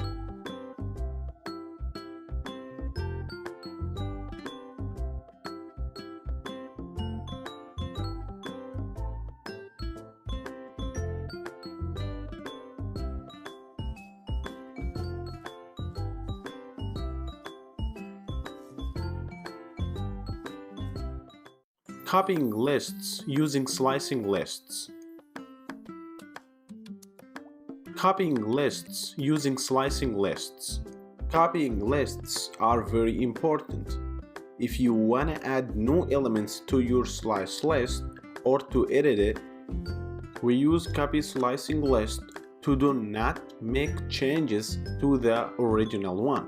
Copying lists using slicing lists. Copying lists using slicing lists. Copying lists are very important. If you want to add new elements to your slice list or to edit it, we use copy slicing list to do not make changes to the original one.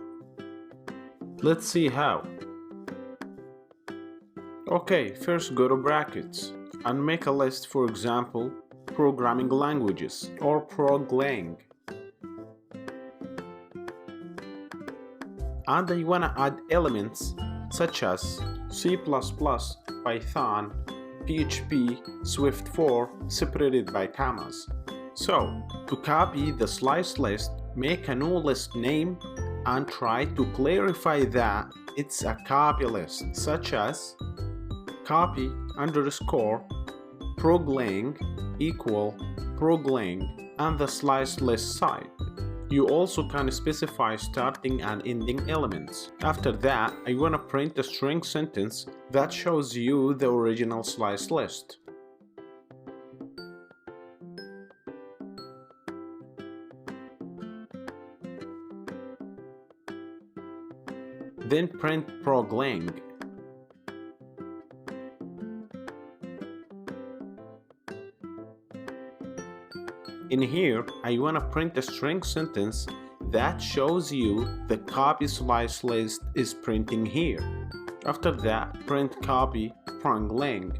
Let's see how. Okay, first go to brackets and make a list, for example, programming languages or proglang. And I want to add elements such as C++, Python, PHP, Swift 4 separated by commas. So, to copy the slice list, make a new list name and try to clarify that it's a copy list, such as copy underscore proglang equal proglang and the slice list side. You also can specify starting and ending elements. After that, I want to print a string sentence that shows you the original slice list. then print proglang. In here, I want to print a string sentence that shows you the copy slice list is printing here. After that, print copy proglang.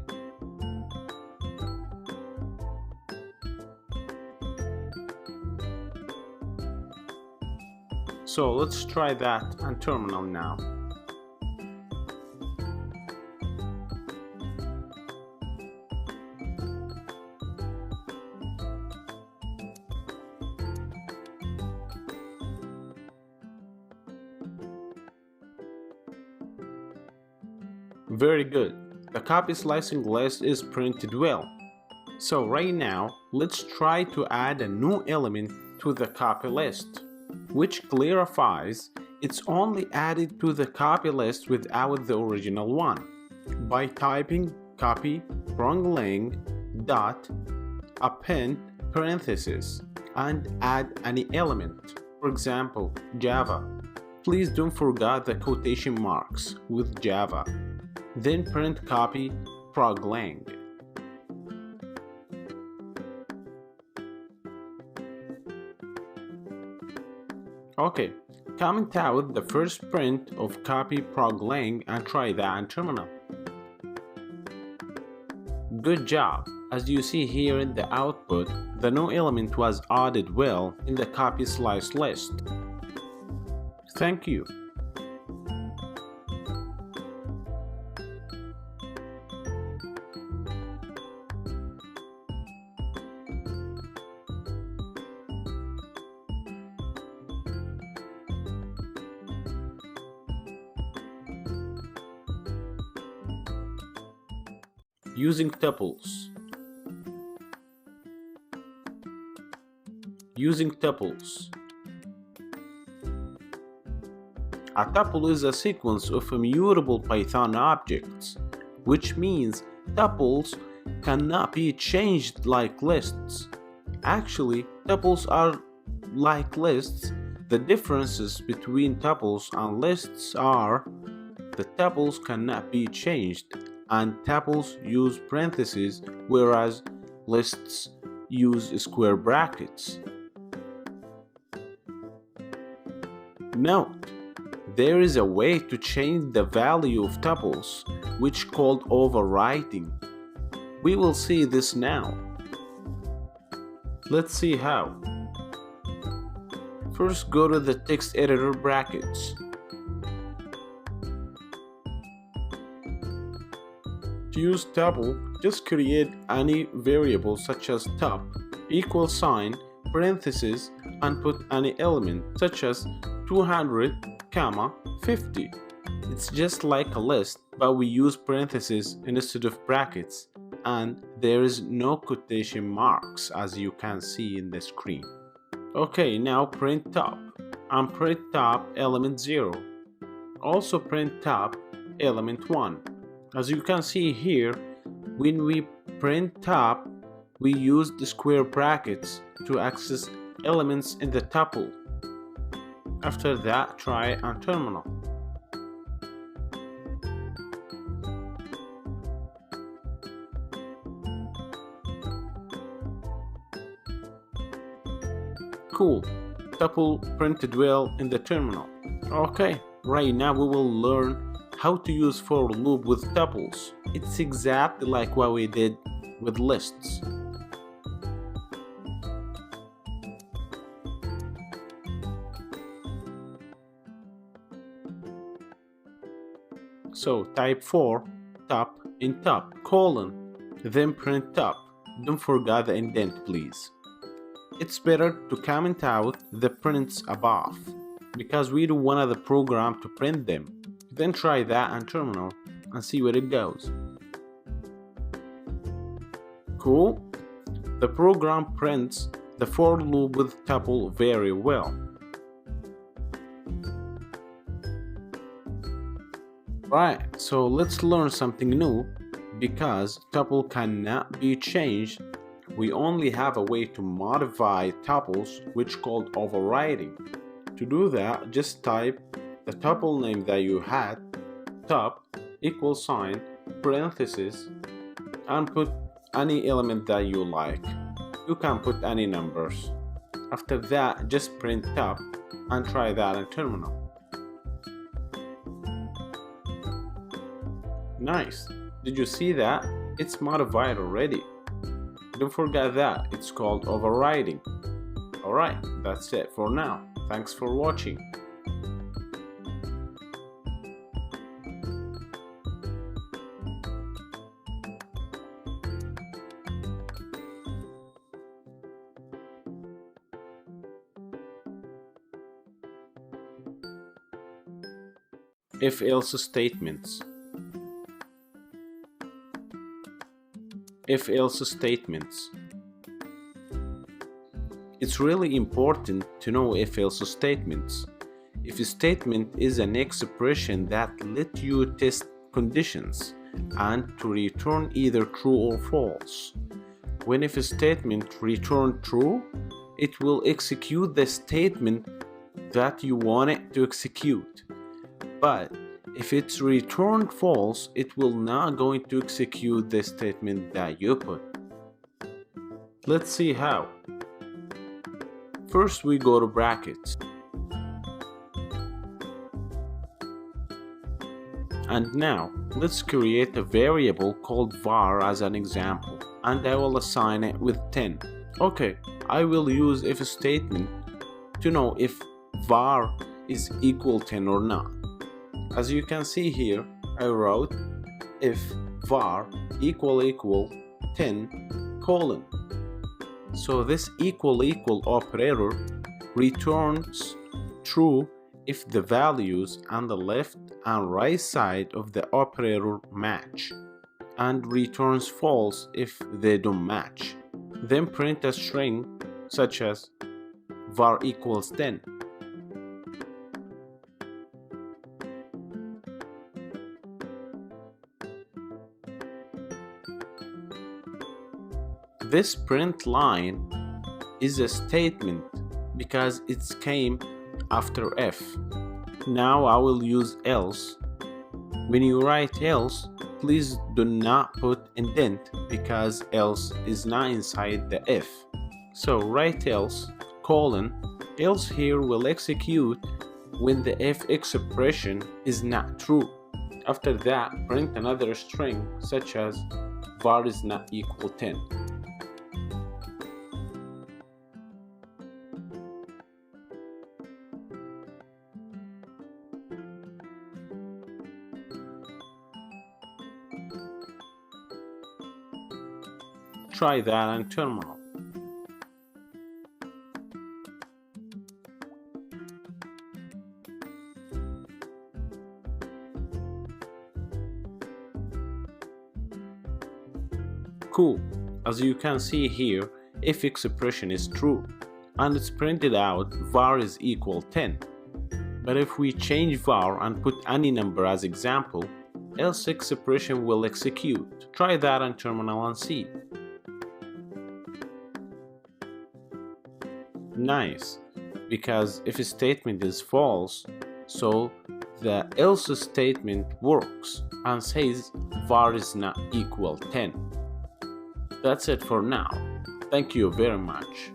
So let's try that on terminal now. Very good. The copy slicing list is printed well. So right now, let's try to add a new element to the copy list, which clarifies it's only added to the copy list without the original one by typing copy proglang dot append parenthesis and add any element. For example, Java. Please don't forget the quotation marks with Java. Then print copy proglang. Okay, comment out the first print of copy proglang and try that on terminal. Good job! As you see here in the output, the new element was added well in the copy slice list. Thank you. Using tuples. Using tuples. A tuple is a sequence of immutable Python objects, which means tuples cannot be changed like lists. Actually, tuples are like lists. The differences between tuples and lists are the tuples cannot be changed, and tuples use parentheses, whereas lists use square brackets. Note, there is a way to change the value of tuples, which called overwriting. We will see this now. Let's see how. First, go to the text editor brackets. To use tuple, just create any variable such as tup, equal sign, parentheses, and put any element such as 200, 50. It's just like a list, but we use parentheses instead of brackets, and there is no quotation marks as you can see in the screen. Okay, now print top, and print top element 0. Also print top element 1. As you can see here, when we print top, we use the square brackets to access elements in the tuple. After that, try on terminal. Cool, tuple printed well in the terminal. Okay, right now we will learn how to use for loop with tuples. It's exactly like what we did with lists. So type for top in top colon, then print top. Don't forget the indent, please. It's better to comment out the prints above because we don't want the program to print them. Then try that on terminal and see where it goes. Cool. The program prints the for loop with tuple very well. Right, so let's learn something new. Because tuple cannot be changed, we only have a way to modify tuples, which called overriding. To do that, just type the tuple name that you had, top, equal sign, parenthesis, and put any element that you like. You can put any numbers. After that, just print top and try that in terminal. Nice. Did you see that? It's modified already. Don't forget that it's called overriding. Alright, that's it for now. Thanks for watching. If-else statements. If-else statements. It's really important to know if-else statements. If a statement is an expression that let you test conditions and to return either true or false. When if a statement returns true, it will execute the statement that you want it to execute. But if it's returned false, it will not going to execute the statement that you put. Let's see how. First we go to brackets. And now let's create a variable called var as an example, and I will assign it with 10. Okay, I will use if statement to know if var is equal 10 or not. As you can see here, I wrote if var equal 10 colon. So this equal operator returns true if the values on the left and right side of the operator match, and returns false if they don't match. Then print a string such as var equals 10. This print line is a statement because it came after if. Now I will use else. When you write else, please do not put indent because else is not inside the if. So write else, colon, else here will execute when the if expression is not true. After that, print another string such as var is not equal 10. Try that in terminal. Cool. As you can see here, if expression is true, and it's printed out var is equal 10. But if we change var and put any number as example, else expression will execute. Try that in terminal and see. Nice, because if a statement is false, so the else statement works and says var is not equal 10. That's it for now. Thank you very much.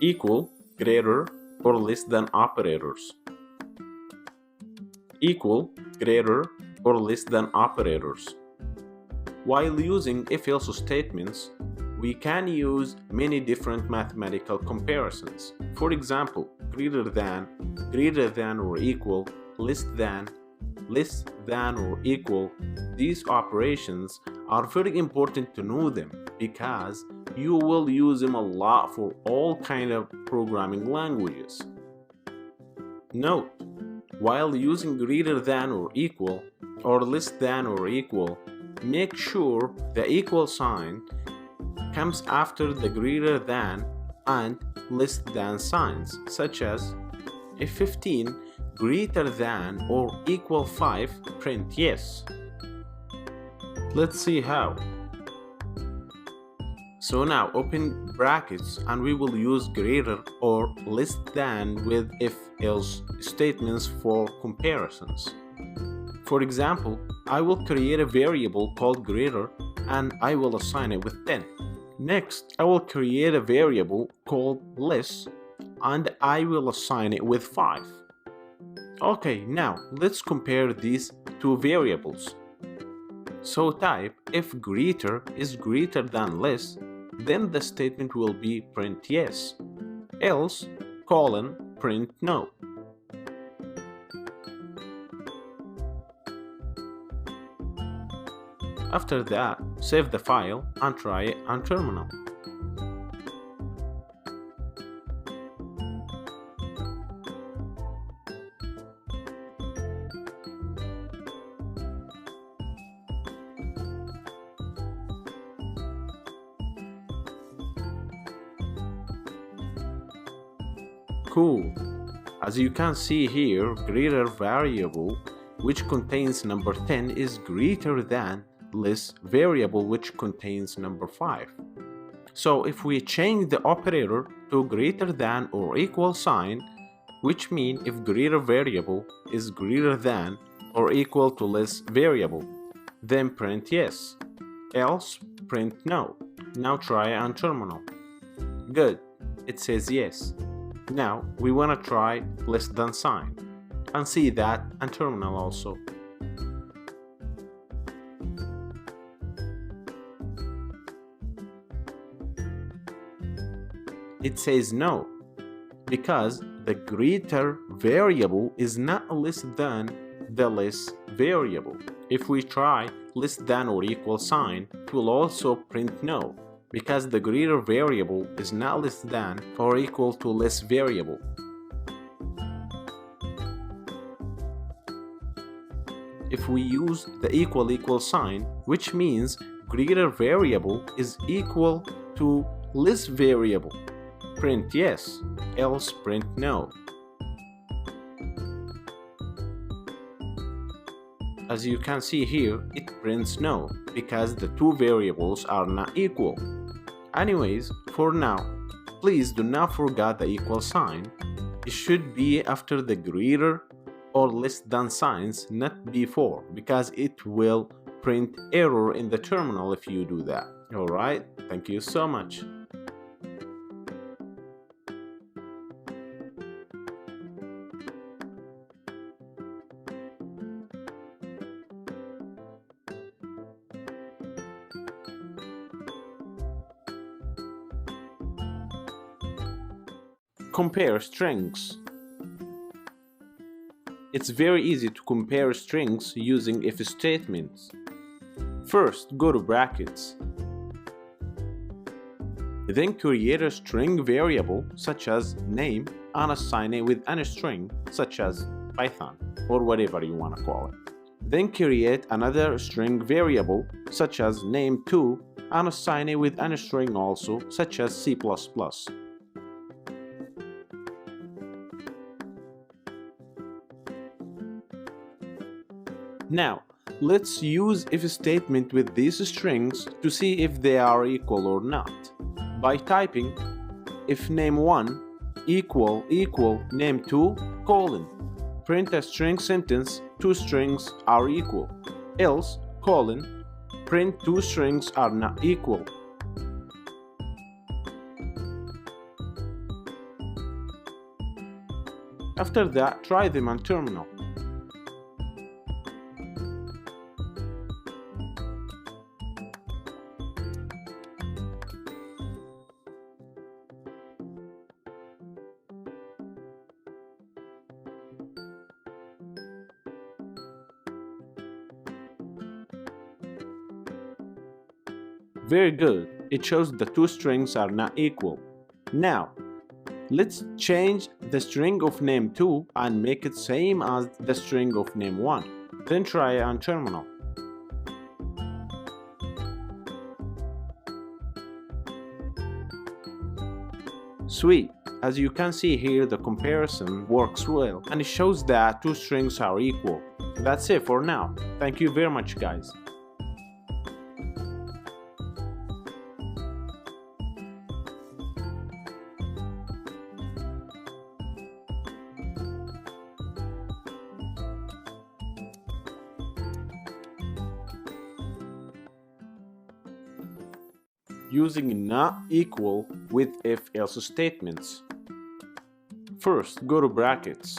Equal, greater, or less than operators. Equal, greater, or less than operators. While using if-else statements, we can use many different mathematical comparisons. For example, greater than or equal, less than or equal. These operations are very important to know them because you will use them a lot for all kind of programming languages. Note, while using greater than or equal or less than or equal, make sure the equal sign comes after the greater than and less than signs, such as if 15 greater than or equal 5, print yes. Let's see how. So now open brackets and we will use greater or less than with if-else statements for comparisons. For example, I will create a variable called greater and I will assign it with 10. Next, I will create a variable called less and I will assign it with 5. Okay, now let's compare these two variables. So type if greater is greater than less, then the statement will be print yes, else print no. After that, save the file and try it on terminal. Cool. As you can see here, greater variable which contains number 10 is greater than less variable which contains number 5. So if we change the operator to greater than or equal sign, which means if greater variable is greater than or equal to less variable, then print yes, else print no. Now try on terminal. Good, it says yes. Now we want to try less than sign and see that on terminal also. It says no because the greater variable is not less than the less variable. If we try less than or equal sign, it will also print no because the greater variable is not less than or equal to less variable. If we use the equal sign, which means greater variable is equal to less variable, print yes, else print no. As you can see here, it prints no because the two variables are not equal. Anyways, for now, please do not forget the equal sign. It should be after the greater or less than signs, not before, because it will print error in the terminal if you do that. Alright, thank you so much. Compare strings. It's very easy to compare strings using if statements. First, go to brackets. Then create a string variable such as name and assign it with any string such as Python or whatever you want to call it. Then create another string variable such as name2 and assign it with any string also such as C++. Now, let's use if statement with these strings to see if they are equal or not. By typing if name1 equal name2 : print a string sentence, two strings are equal, else print two strings are not equal. After that, try them on terminal. Very good, it shows the two strings are not equal. Now, let's change the string of name2 and make it same as the string of name1. Then try on terminal. Sweet. As you can see here, the comparison works well and it shows that two strings are equal. That's it for now. Thank you very much, guys. Using not equal with if-else statements. First, go to brackets.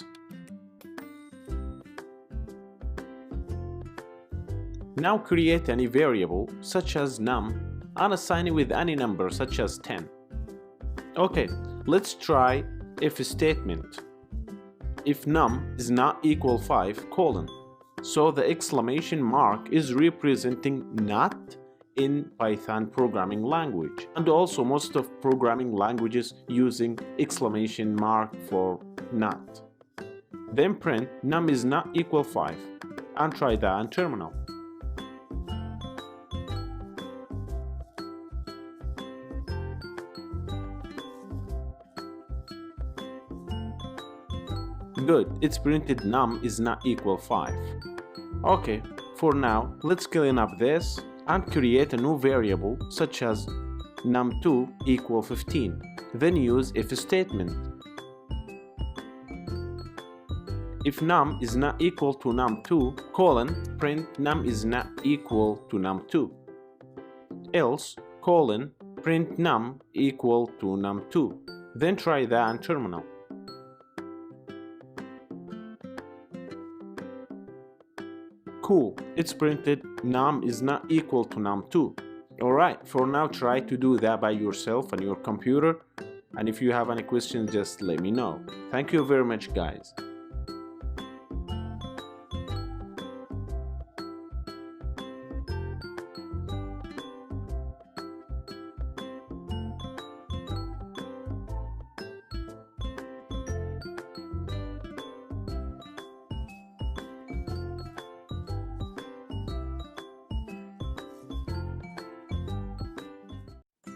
Now create any variable such as num and assign it with any number such as 10. Okay, let's try if statement. If num is not equal 5, colon. So the exclamation mark is representing not in Python programming language, and also most of programming languages using exclamation mark for not. Then print num is not equal 5 and try that on terminal. Good, it's printed num is not equal 5. Okay, for now let's clean up this and create a new variable such as num2 equal 15. Then use if statement. If num is not equal to num2, colon, print num is not equal to num2. Else, colon, print num equal to num2. Then try that on terminal. Cool, it's printed num is not equal to num2. Alright, for now try to do that by yourself on your computer, and if you have any questions just let me know. Thank you very much, guys.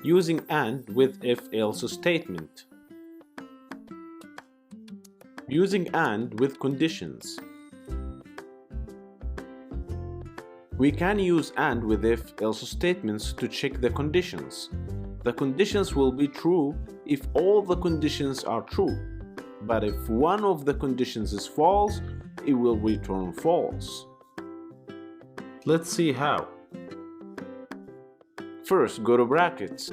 Using AND with if-else statement. Using AND with conditions. We can use AND with if-else statements to check the conditions. The conditions will be true if all the conditions are true, but if one of the conditions is false, it will return false. Let's see how. First, go to brackets.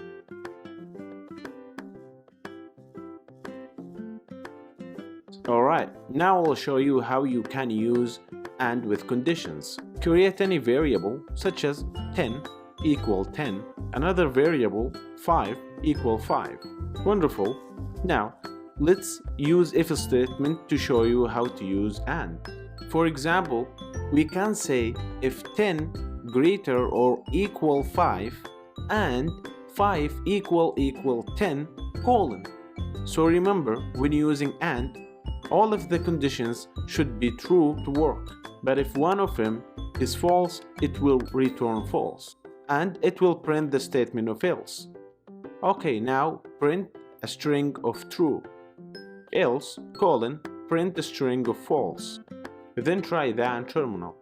Alright, now I'll show you how you can use AND with conditions. Create any variable such as 10 equal 10, another variable 5 equal 5. Wonderful. Now, let's use if statement to show you how to use AND. For example, we can say if 10 greater or equal 5 and 5 equal 10, colon. So remember, when using AND, all of the conditions should be true to work, but if one of them is false, it will return false, and it will print the statement of else. Okay, now print a string of true, else, colon, print a string of false. Then try that on terminal.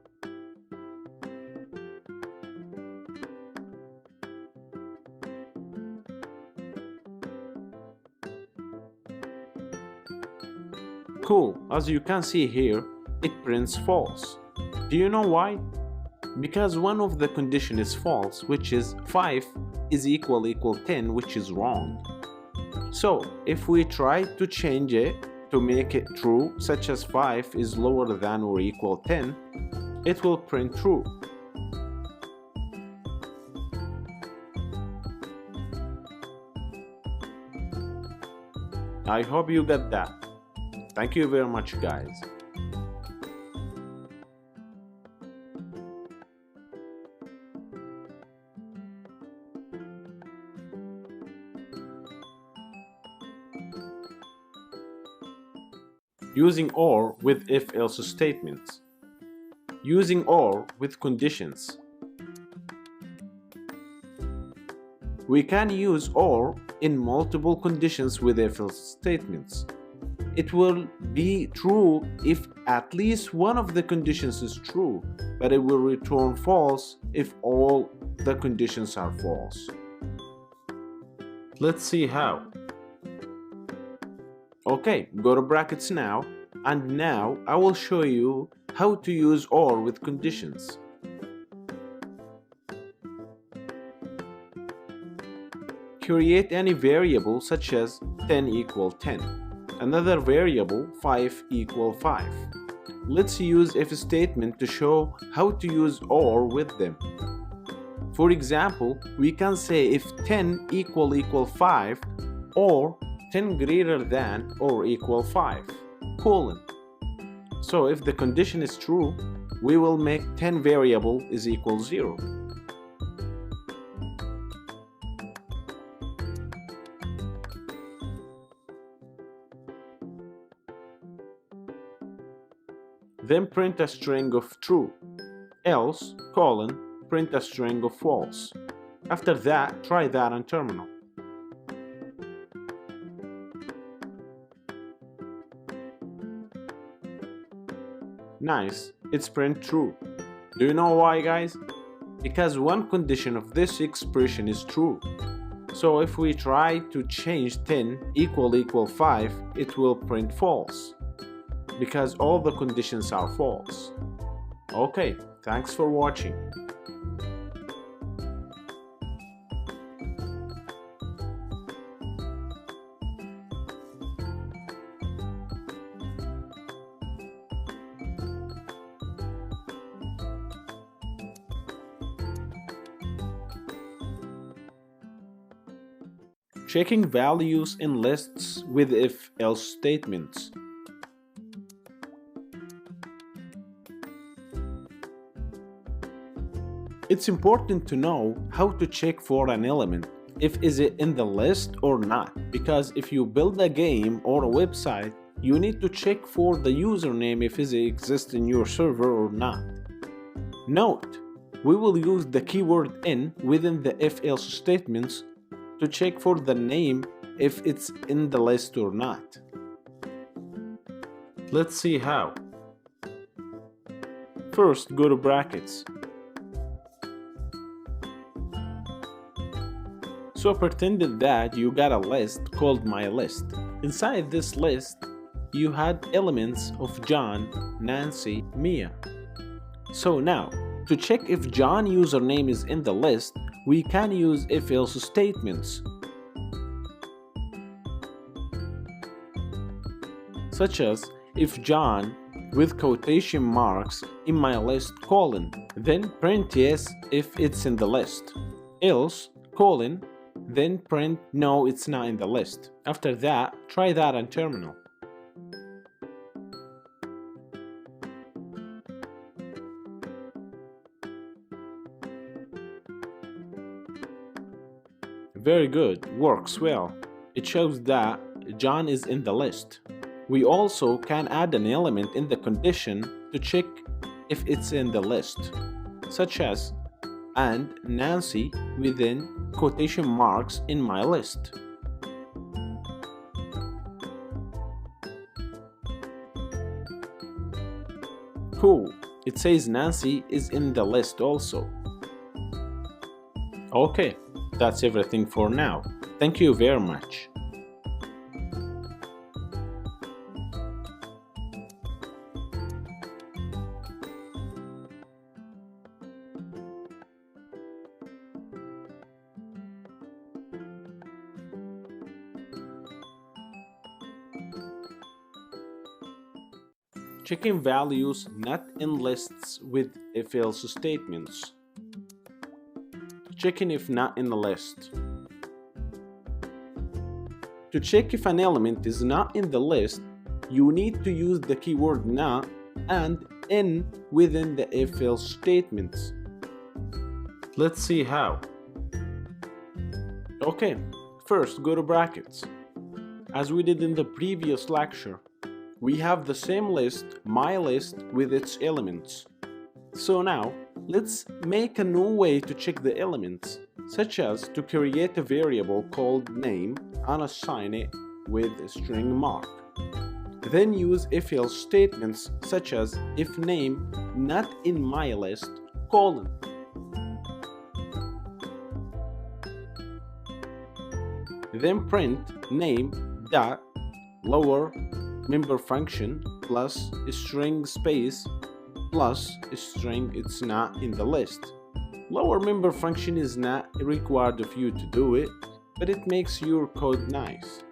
Cool, as you can see here, it prints false. Do you know why? Because one of the condition is false, which is 5 is equal 10, which is wrong. So, if we try to change it to make it true, such as 5 is lower than or equal 10, it will print true. I hope you got that. Thank you very much, guys. Using OR with if-else statements. Using OR with conditions. We can use OR in multiple conditions with if-else statements. It will be true if at least one of the conditions is true, but it will return false if all the conditions are false. Let's see how. Okay, go to brackets now, and now I will show you how to use OR with conditions. Create any variable such as 10 equal 10. Another variable 5 equal 5. Let's use if statement to show how to use OR with them. For example, we can say if 10 equal 5 or 10 greater than or equal 5, colon. So if the condition is true, we will make 10 variable is equal 0. Then print a string of true, else, colon, print a string of false. After that, try that on terminal. Nice, it's print true. Do you know why, guys? Because one condition of this expression is true. So if we try to change 10 equal 5, it will print false, because all the conditions are false. Okay, thanks for watching. Checking values in lists with if-else statements. It's important to know how to check for an element, if is it in the list or not, because if you build a game or a website, you need to check for the username if it exists in your server or not. Note, we will use the keyword in within the if-else statements to check for the name if it's in the list or not. Let's see how. First, go to brackets. So pretended that you got a list called my list. Inside this list, you had elements of John, Nancy, Mia. So now, to check if John username is in the list, we can use if-else statements, such as if John with quotation marks in my list colon, then print yes if it's in the list, else colon, then print no, it's not in the list. After that, try that on terminal. Very good, works well. It shows that John is in the list. We also can add an element in the condition to check if it's in the list, such as and Nancy within quotation marks in my list. Cool, it says Nancy is in the list also. Okay, that's everything for now. Thank you very much. Checking values not in lists with if-else statements. Checking if not in the list. To check if an element is not in the list, you need to use the keyword not and in within the if-else statements. Let's see how. Okay, first go to brackets. As we did in the previous lecture, we have the same list, my list, with its elements. So now, let's make a new way to check the elements, such as to create a variable called name and assign it with a string mark. Then use if-else statements such as if name not in my list, colon. Then print name dot lower member function plus string space plus string it's not in the list. Lower member function is not required of you to do it, but it makes your code nice.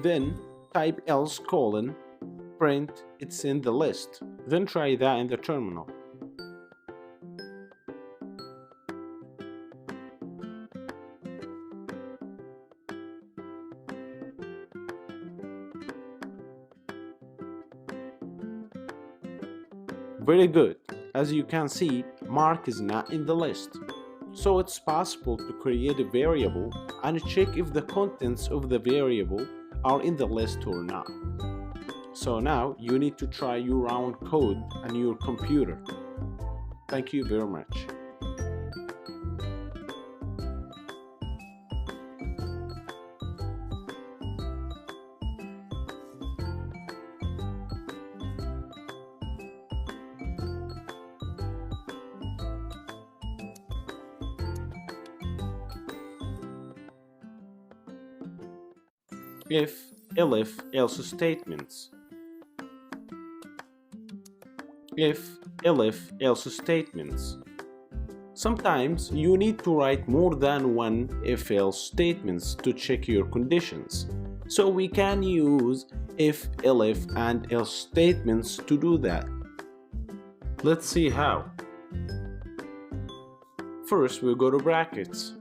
Then type else colon, print it's in the list. Then try that in the terminal. Very good. As you can see, Mark is not in the list. So it's possible to create a variable and check if the contents of the variable are in the list or not. So now you need to try your own code on your computer. Thank you very much. If, elif, else statements. If, elif, else statements. Sometimes you need to write more than one if-else statements to check your conditions. So we can use if, elif, and else statements to do that. Let's see how. First, we'll go to brackets.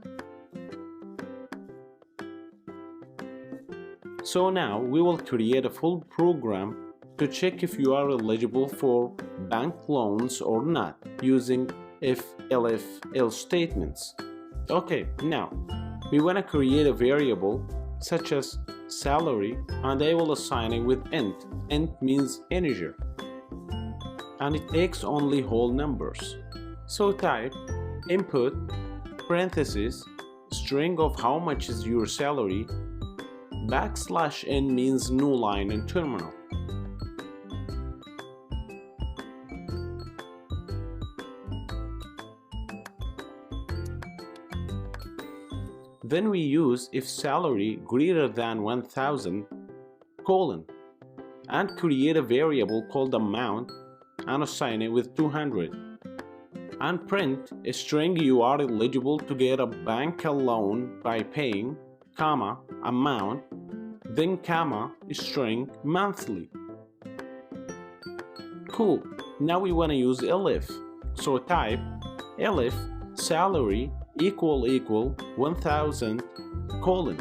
So now we will create a full program to check if you are eligible for bank loans or not using if, elif, else statements. Okay, now we want to create a variable such as salary and I will assign it with int. Int means integer and it takes only whole numbers. So type input parenthesis string of how much is your salary \n means new line in terminal. Then we use if salary greater than 1000 colon and create a variable called amount and assign it with 200 and print a string you are eligible to get a bank loan by paying comma amount then comma string monthly. Cool. Now we want to use elif. So type elif salary equal 1000 colon.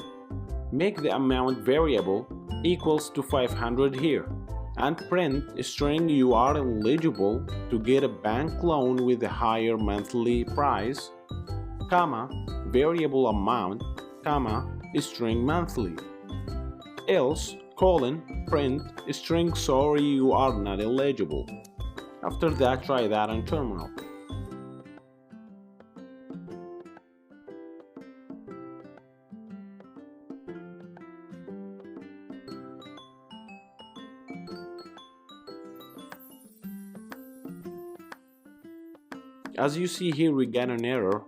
Make the amount variable equals to 500 here and print a string you are eligible to get a bank loan with a higher monthly price comma variable amount comma string monthly. Else colon print string sorry you are not eligible. After that try that on terminal. As you see here we get an error.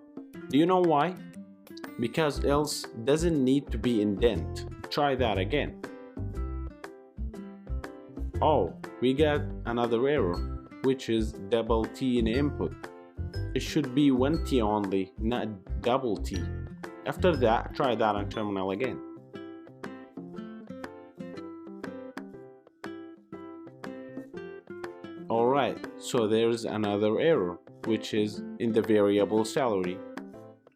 Do you know why? Because else doesn't need to be indent. Try that again. Oh, we got another error, which is double T in input. It should be one T only, not double T. After that, try that on terminal again. Alright, so there's another error, which is in the variable salary.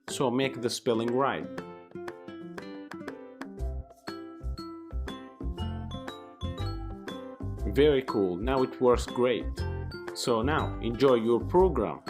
So make the spelling right. Very cool, now it works great. So now, enjoy your program.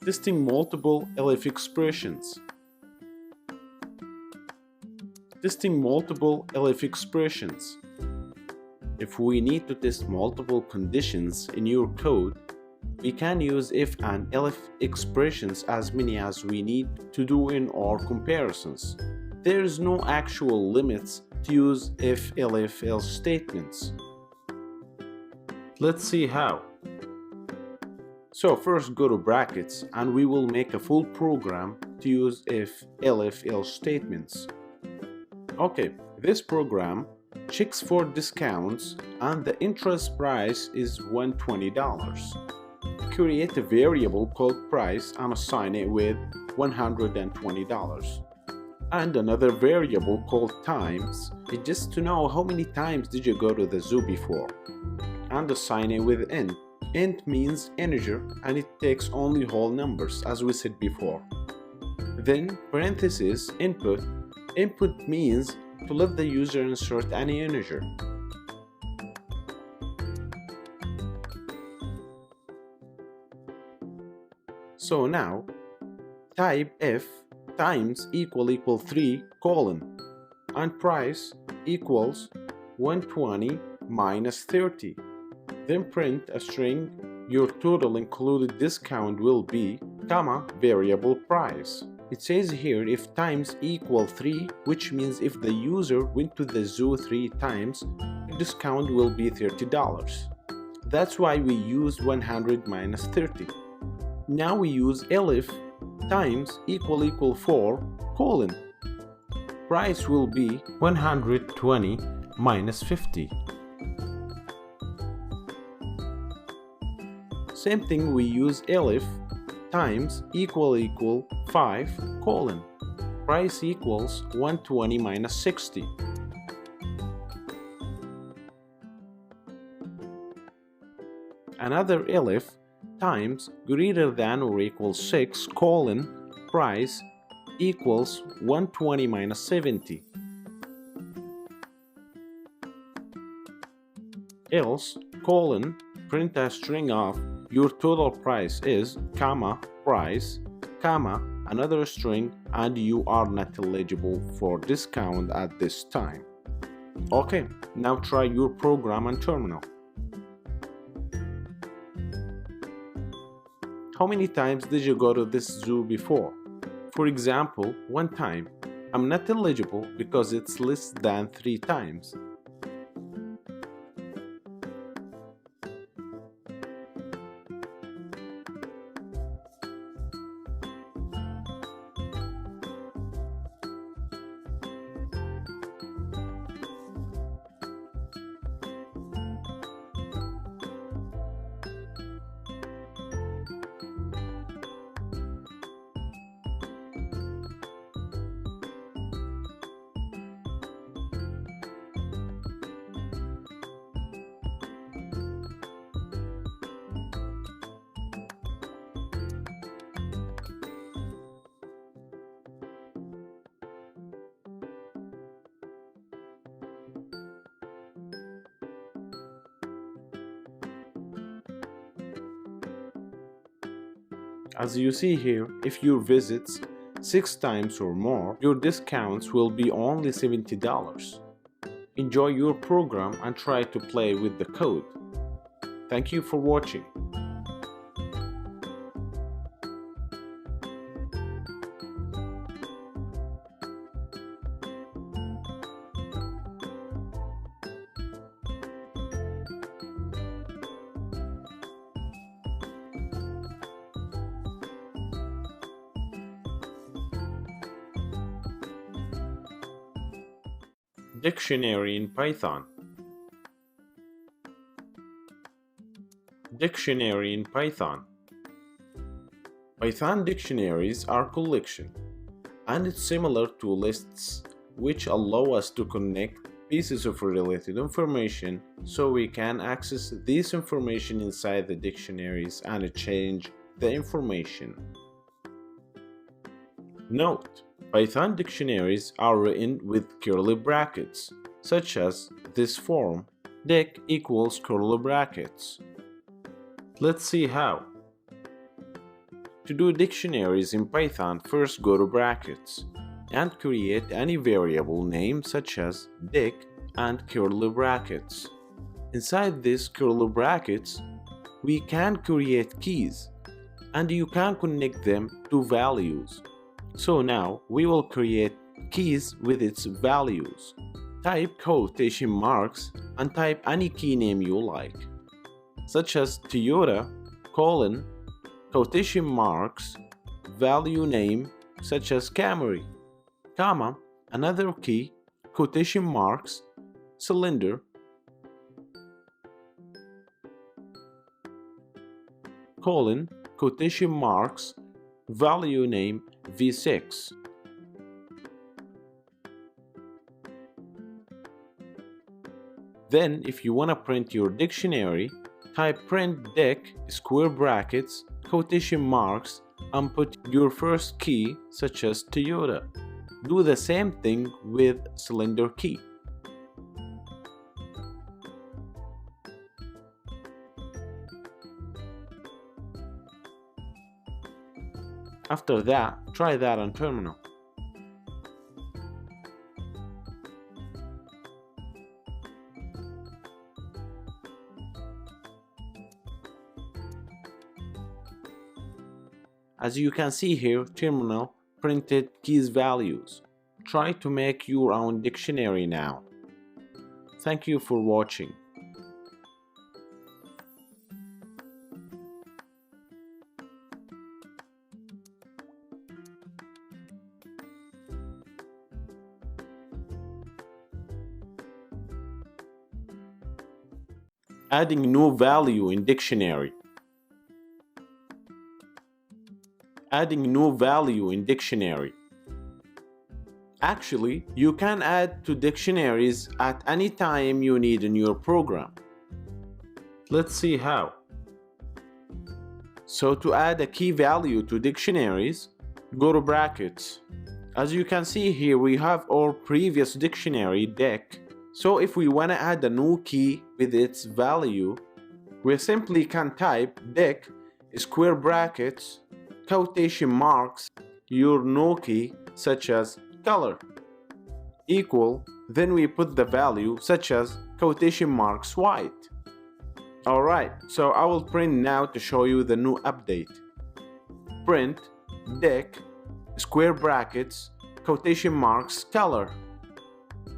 Testing multiple elif expressions. Testing multiple elif expressions. If we need to test multiple conditions in your code, we can use if and elif expressions as many as we need to do in our comparisons. There is no actual limits to use if, elif, else statements. Let's see how. So first go to brackets and we will make a full program to use if, elif, else statements. Okay, this program checks for discounts and the interest price is $120. Create a variable called price and assign it with $120. And another variable called times is just to know how many times did you go to the zoo before. And assign it with int. Int means integer and it takes only whole numbers as we said before. Then parenthesis input. Input means to let the user insert any integer. So now type if times equal 3 colon and price equals 120 minus 30. Then print a string. Your total included discount will be, comma, variable price. It says here if times equal 3, which means if the user went to the zoo 3 times, the discount will be $30. That's why we use 100 minus 30. Now we use elif times equal 4 colon. Price will be 120 minus 50. Same thing, we use elif times equal 5 colon. Price equals 120 minus 60. Another elif times greater than or equals 6 colon price equals 120 minus 70. Else colon print a string of your total price is, comma, price, comma, another string, and you are not eligible for discount at this time. Okay, now try your program on terminal. How many times did you go to this zoo before? For example, 1 time. I'm not eligible because it's less than 3 times. As you see here, if you visit 6 times or more, your discounts will be only $70. Enjoy your program and try to play with the code. Thank you for watching. Dictionary in Python. Dictionary in Python. Python dictionaries are collection, and it's similar to lists which allow us to connect pieces of related information so we can access this information inside the dictionaries and change the information. Note: Python dictionaries are written with curly brackets, such as this form, dic equals curly brackets. Let's see how. To do dictionaries in Python, first go to brackets and create any variable name such as dic and curly brackets. Inside these curly brackets, we can create keys and you can connect them to values. So now we will create keys with its values. Type quotation marks and type any key name you like, such as Toyota, colon, quotation marks, value name, such as Camry, comma, another key, quotation marks, cylinder, colon, quotation marks, value name, V6. Then, if you want to print your dictionary, type print dic, square brackets, quotation marks, and put your first key, such as Toyota. Do the same thing with cylinder key. After that, try that on terminal. As you can see here, terminal printed keys values. Try to make your own dictionary now. Thank you for watching. Adding new value in dictionary. Adding new value in dictionary. Actually, you can add to dictionaries at any time you need in your program. Let's see how. So to add a key value to dictionaries, go to brackets. As you can see here, we have our previous dictionary dic. So if we want to add a new key with its value, we simply can type dic, square brackets, quotation marks, your new key such as color, equal, then we put the value such as quotation marks white. Alright, so I will print now to show you the new update. Print dic, square brackets, quotation marks, color,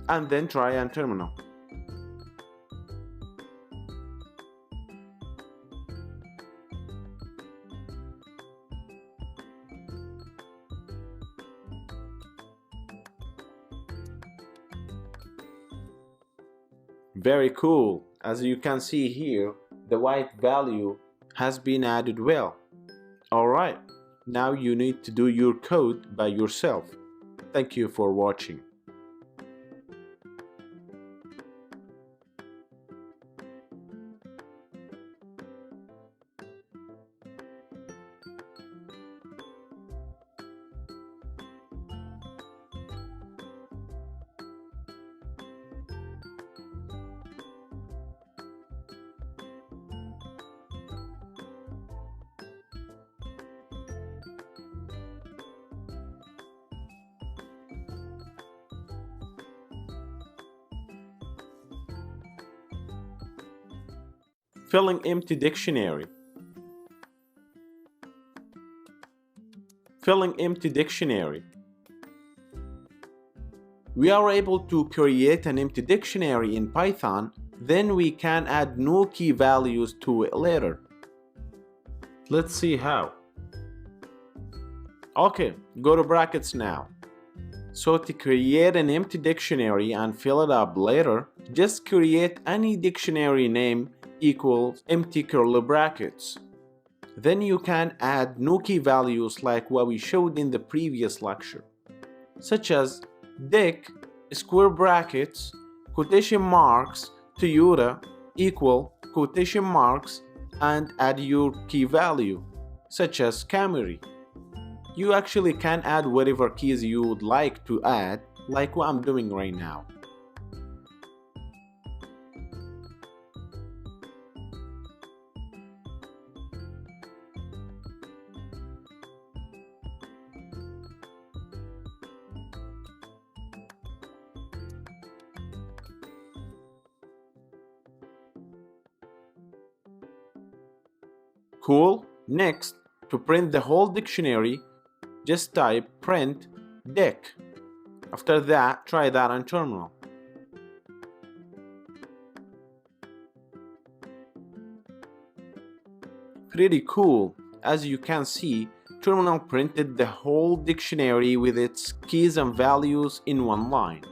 and then try on terminal. Very cool. As you can see here, the white value has been added well. Alright, now you need to do your code by yourself. Thank you for watching. Filling empty dictionary. Filling empty dictionary. We are able to create an empty dictionary in Python, then we can add new key values to it later. Let's see how. Okay, go to brackets now. So to create an empty dictionary and fill it up later, just create any dictionary name equals empty curly brackets. Then you can add new key values like what we showed in the previous lecture, such as dic, square brackets, quotation marks, Toyota, equal, quotation marks, and add your key value, such as Camry. You actually can add whatever keys you would like to add, like what I'm doing right now. Cool? Next, to print the whole dictionary, just type print dic. After that, try that on terminal. Pretty cool. As you can see, terminal printed the whole dictionary with its keys and values in one line.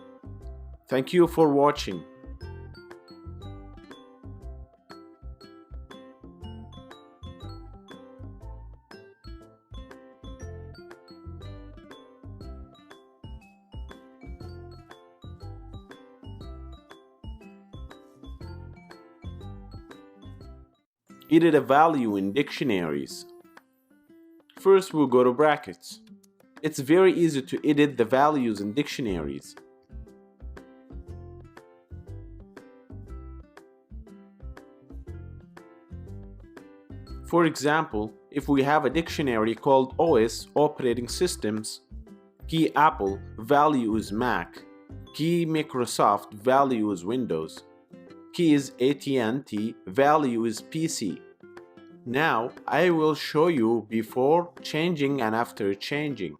Thank you for watching. Edit a value in dictionaries. First, we'll go to brackets. It's very easy to edit the values in dictionaries. For example, if we have a dictionary called OS operating systems, key Apple, value is Mac, key Microsoft, value is Windows, keys AT&T, value is PC. Now I will show you before changing and after changing.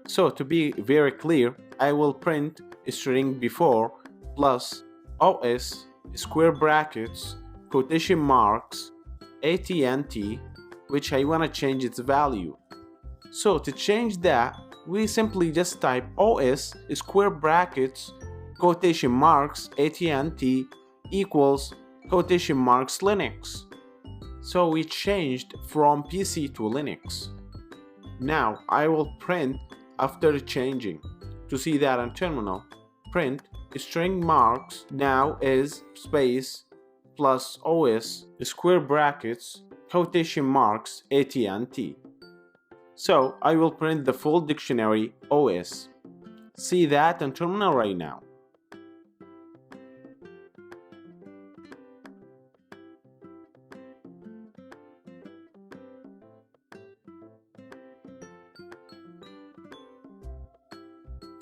So to be very clear, I will print a string before plus OS square brackets quotation marks AT&T, which I want to change its value. So to change that, we simply just type OS square brackets quotation marks AT&T equals quotation marks Linux. So we changed from PC to Linux. Now I will print after changing. To see that on terminal, print string marks now is space plus OS square brackets quotation marks AT&T. So I will print the full dictionary OS. See that on terminal right now.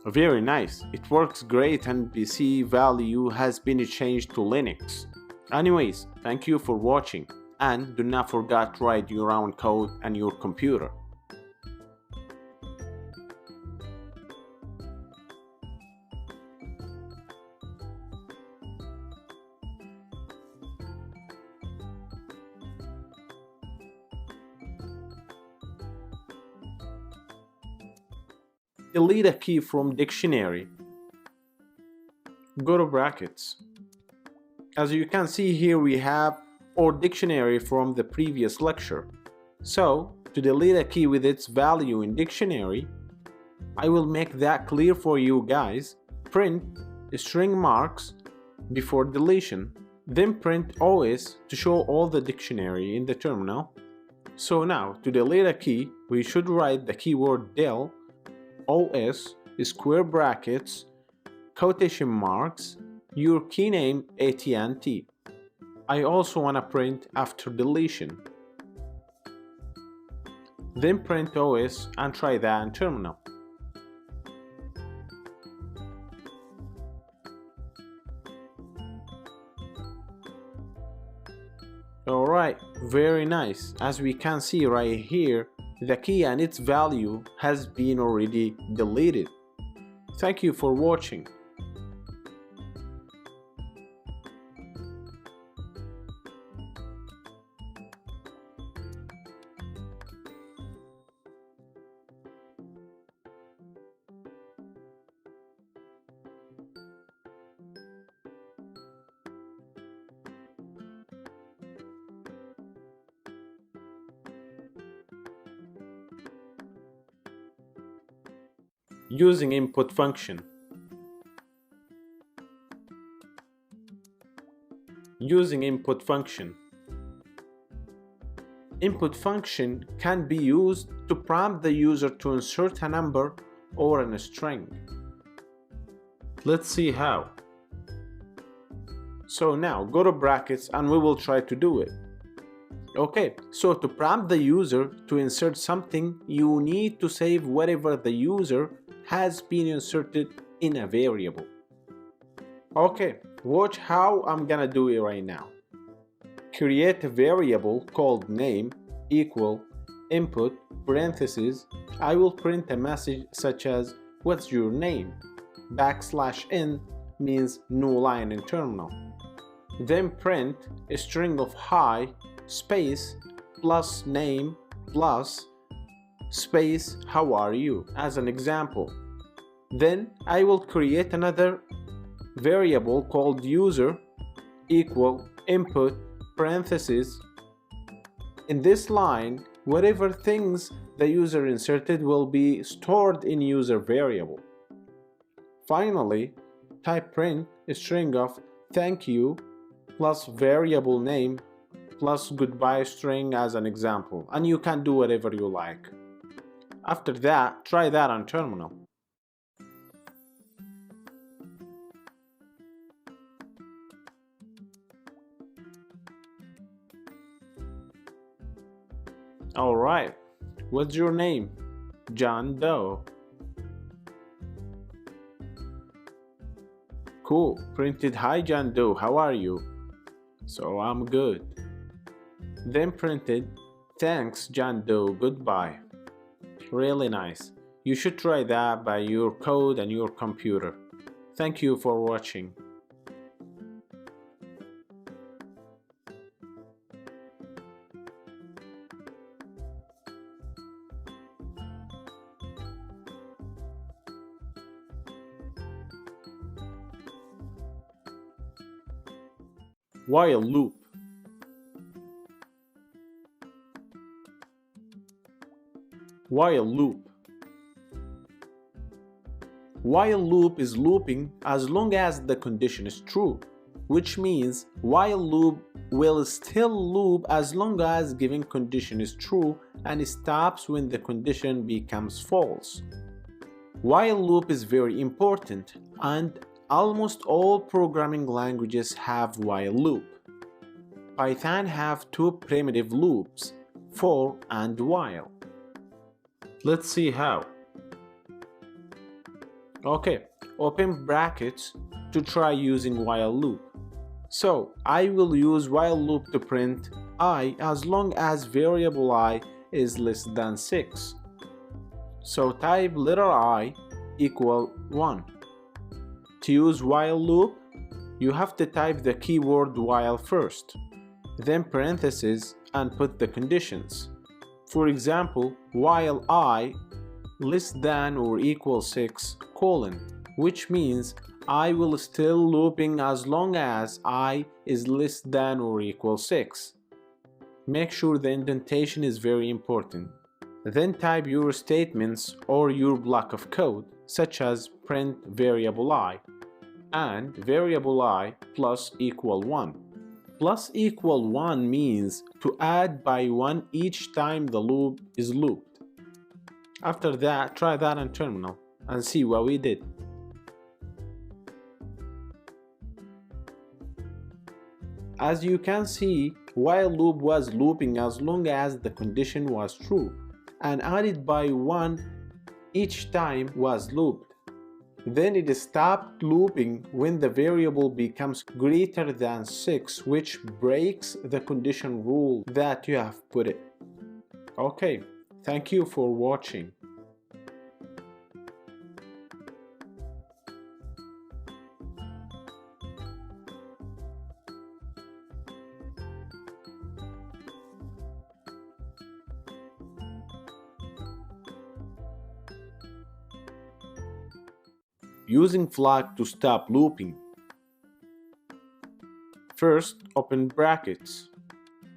Very nice, it works great and PC value has been changed to Linux. Anyways, thank you for watching and do not forget to write your own code on your computer. Delete a key from dictionary. Go to brackets. As you can see here, we have our dictionary from the previous lecture. So to delete a key with its value in dictionary, I will make that clear for you guys. Print string marks before deletion, then print OS to show all the dictionary in the terminal. So now to delete a key, we should write the keyword del OS square brackets quotation marks your key name AT&T. I also want to print after deletion. Then print OS and try that in terminal. Alright, very nice. As we can see right here, the key and its value has been already deleted. Thank you for watching. Using input function. Using input function. Input function can be used to prompt the user to insert a number or a string. Let's see how. So now go to brackets and we will try to do it. Okay, so to prompt the user to insert something, you need to save whatever the user has been inserted in a variable. Okay, watch how I'm gonna do it right now. Create a variable called name equal input parentheses, I will print a message such as what's your name? \n means no line in terminal. Then print a string of hi space plus name plus space how are you as an example. Then I will create another variable called user equal input parentheses. In this line, whatever things the user inserted will be stored in user variable. Finally, type print a string of thank you plus variable name plus goodbye string as an example, and you can do whatever you like. After that, try that on terminal. Alright, what's your name? John Doe. Cool, printed hi John Doe, how are you? So I'm good. Then printed thanks John Doe, goodbye. Really nice. You should try that by your code and your computer. Thank you for watching. While loop. While loop. While loop is looping as long as the condition is true, which means while loop will still loop as long as given condition is true and stops when the condition becomes false. While loop is very important, and almost all programming languages have while loop. Python have two primitive loops, for and while. Let's see how. Okay, open brackets to try using while loop. So I will use while loop to print I as long as variable I is less than 6. So type letter I equal 1. To use while loop, you have to type the keyword while first, then parentheses and put the conditions. For example, while I less than or equal 6, which means I will still looping as long as I is less than or equal 6. Make sure the indentation is very important. Then type your statements or your block of code, such as print variable I and variable I plus equal 1. Plus equal 1 means to add by 1 each time the loop is looped. After that, try that on terminal and see what we did. As you can see, while loop was looping as long as the condition was true, and added by 1 each time was looped. Then it stopped looping when the variable becomes greater than 6, which breaks the condition rule that you have put it. Okay, thank you for watching. Using flag to stop looping. First, open brackets.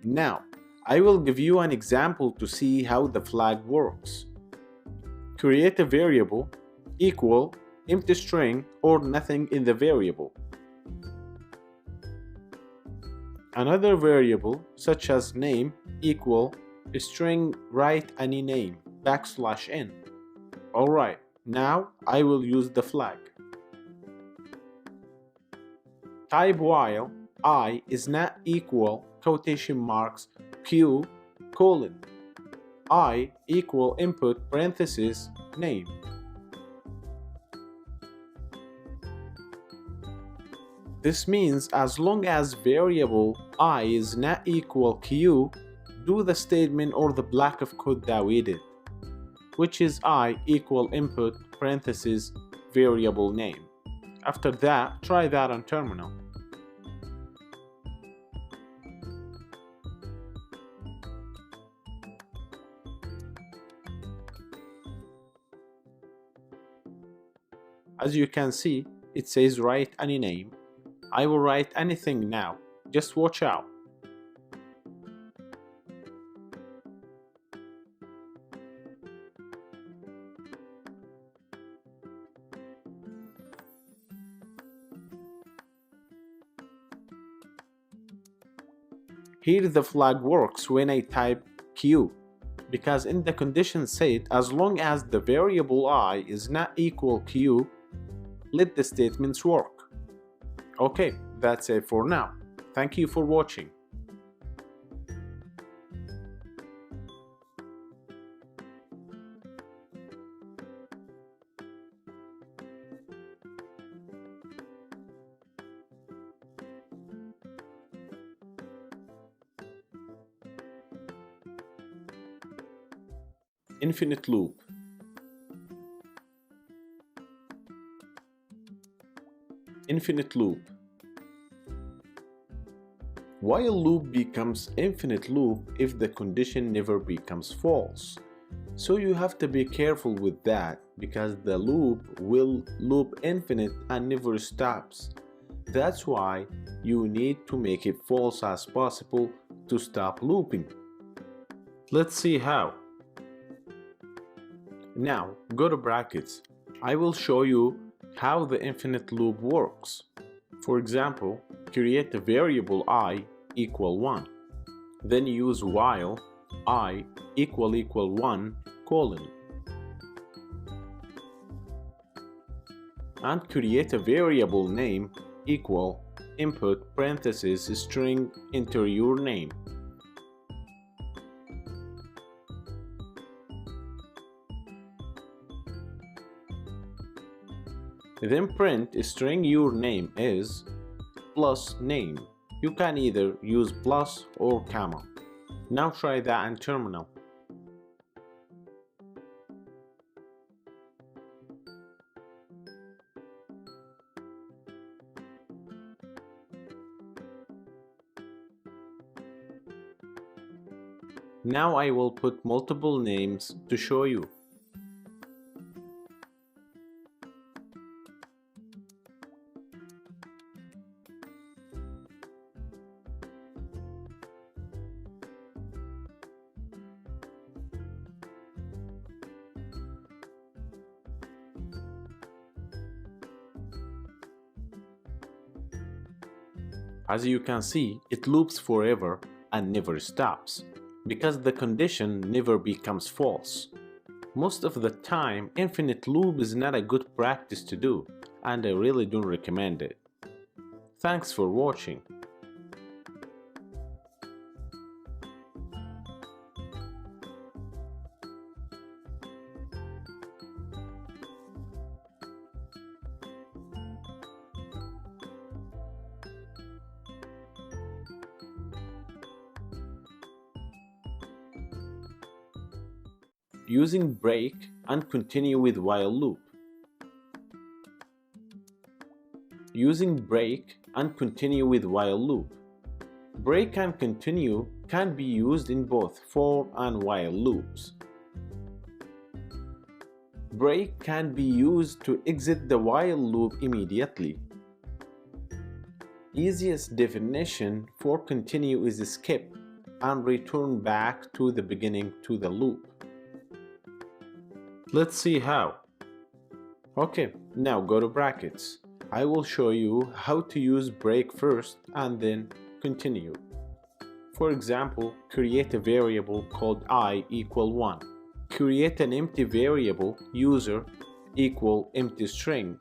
Now, I will give you an example to see how the flag works. Create a variable equal empty string or nothing in the variable. Another variable such as name equal string write any name \n. Alright. Now I will use the flag. Type while I is not equal quotation marks q : I equal input parenthesis name. This means as long as variable I is not equal q, do the statement or the block of code that we did, which is I equal input parentheses variable name. After that, try that on terminal. As you can see, it says write any name. I will write anything now. Just watch out. Here the flag works when I type Q, because in the condition said as long as the variable I is not equal Q, let the statements work. Okay, that's it for now. Thank you for watching. Infinite loop. Infinite loop. While loop becomes infinite loop if the condition never becomes false. So you have to be careful with that because the loop will loop infinite and never stops. That's why you need to make it false as possible to stop looping. Let's see how. Now go to brackets. I will show you how the infinite loop works. For example, create a variable I equal 1. Then use while I equal 1 colon. And create a variable name equal input parentheses string enter your name. Then print string your name is plus name. You can either use plus or comma. Now try that in terminal. Now I will put multiple names to show you. As you can see, it loops forever and never stops, because the condition never becomes false. Most of the time, infinite loop is not a good practice to do, and I really don't recommend it. Thanks for watching. Using break and continue with while loop. Using break and continue with while loop. Break and continue can be used in both for and while loops. Break can be used to exit the while loop immediately. Easiest definition for continue is skip and return back to the beginning to the loop. Let's see how. Okay, now go to brackets. I will show you how to use break first and then continue. For example, create a variable called I equal 1. Create an empty variable user equal empty string.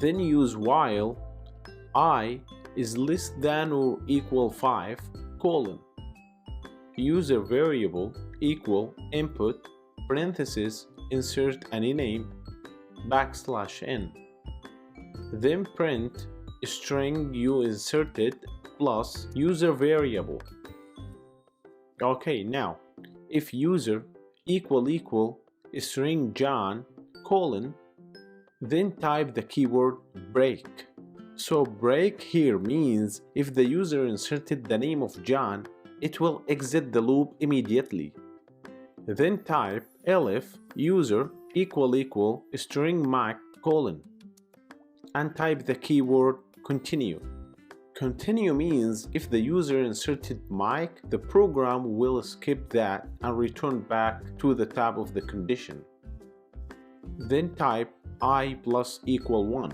Then use while I is less than or equal 5 colon. User variable equal input parentheses insert any name \n. Then print string you inserted plus user variable. Okay, now, if user equal string John colon, then type the keyword break. So break here means if the user inserted the name of John, it will exit the loop immediately. Then type elif user equal string Mac colon and type the keyword continue. Continue means if the user inserted Mike, the program will skip that and return back to the tab of the condition. Then type I plus equal 1,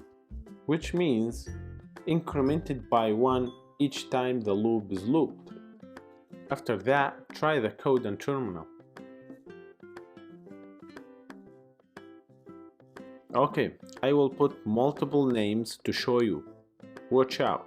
which means incremented by 1 each time the loop is looped. After that, try the code on terminal. Okay, I will put multiple names to show you. Watch out.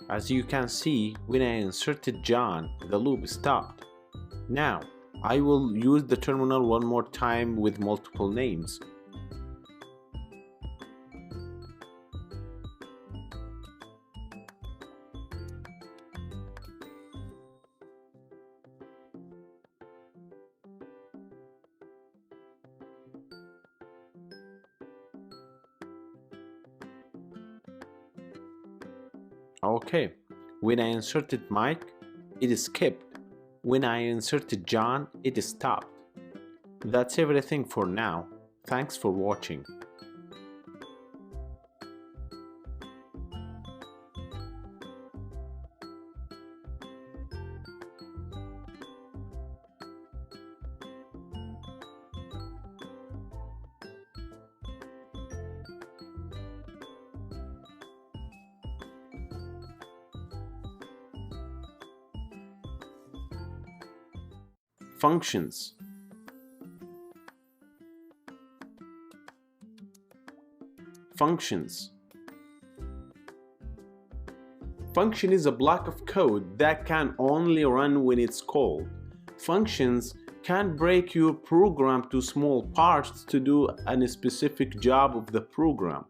As you can see, when I inserted John, the loop stopped. Now, I will use the terminal one more time with multiple names. Okay, when I inserted Mike, it skipped. When I inserted John, it stopped. That's everything for now. Thanks for watching. Functions. Functions. Function is a block of code that can only run when it's called. Functions can break your program to small parts to do a specific job of the program.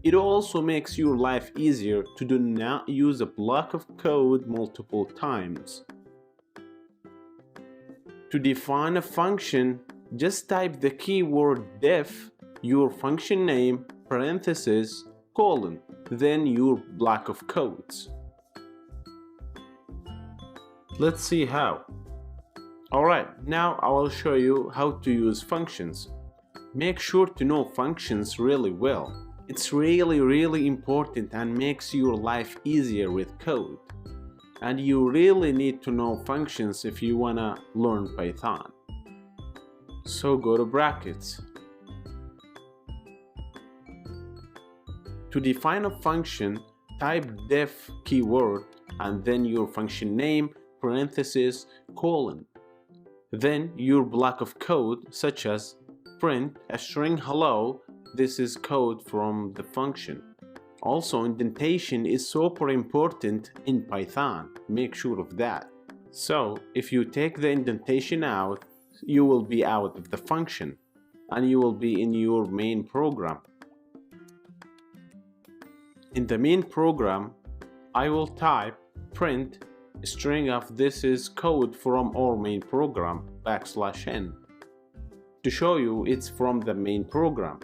It also makes your life easier to do not use a block of code multiple times. To define a function, just type the keyword def, your function name, parenthesis, colon, then your block of codes. Let's see how. Alright, now I will show you how to use functions. Make sure to know functions really well. It's really important and makes your life easier with code. And you really need to know functions if you wanna learn Python. So go to brackets. To define a function, type def keyword and then your function name, parenthesis, colon. Then your block of code such as print a string hello, this is code from the function. Also, indentation is super important in Python, make sure of that. So, if you take the indentation out, you will be out of the function, and you will be in your main program. In the main program, I will type print string of this is code from our main program, \n, to show you it's from the main program.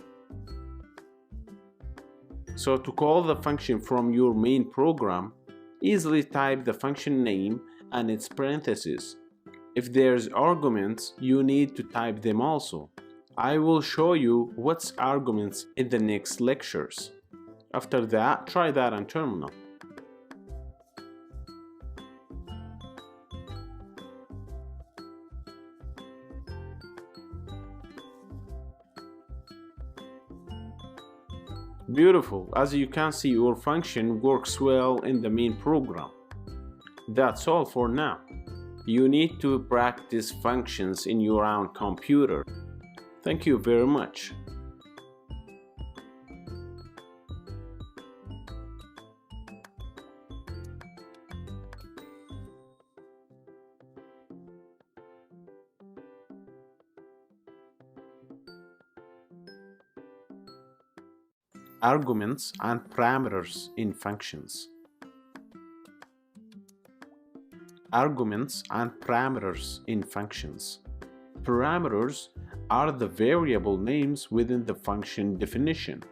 So to call the function from your main program, easily type the function name and its parentheses. If there's arguments, you need to type them also. I will show you what's arguments in the next lectures. After that, try that on terminal. Beautiful, as you can see, your function works well in the main program. That's all for now. You need to practice functions in your own computer. Thank you very much. Arguments and parameters in functions. Arguments and parameters in functions. Parameters are the variable names within the function definition.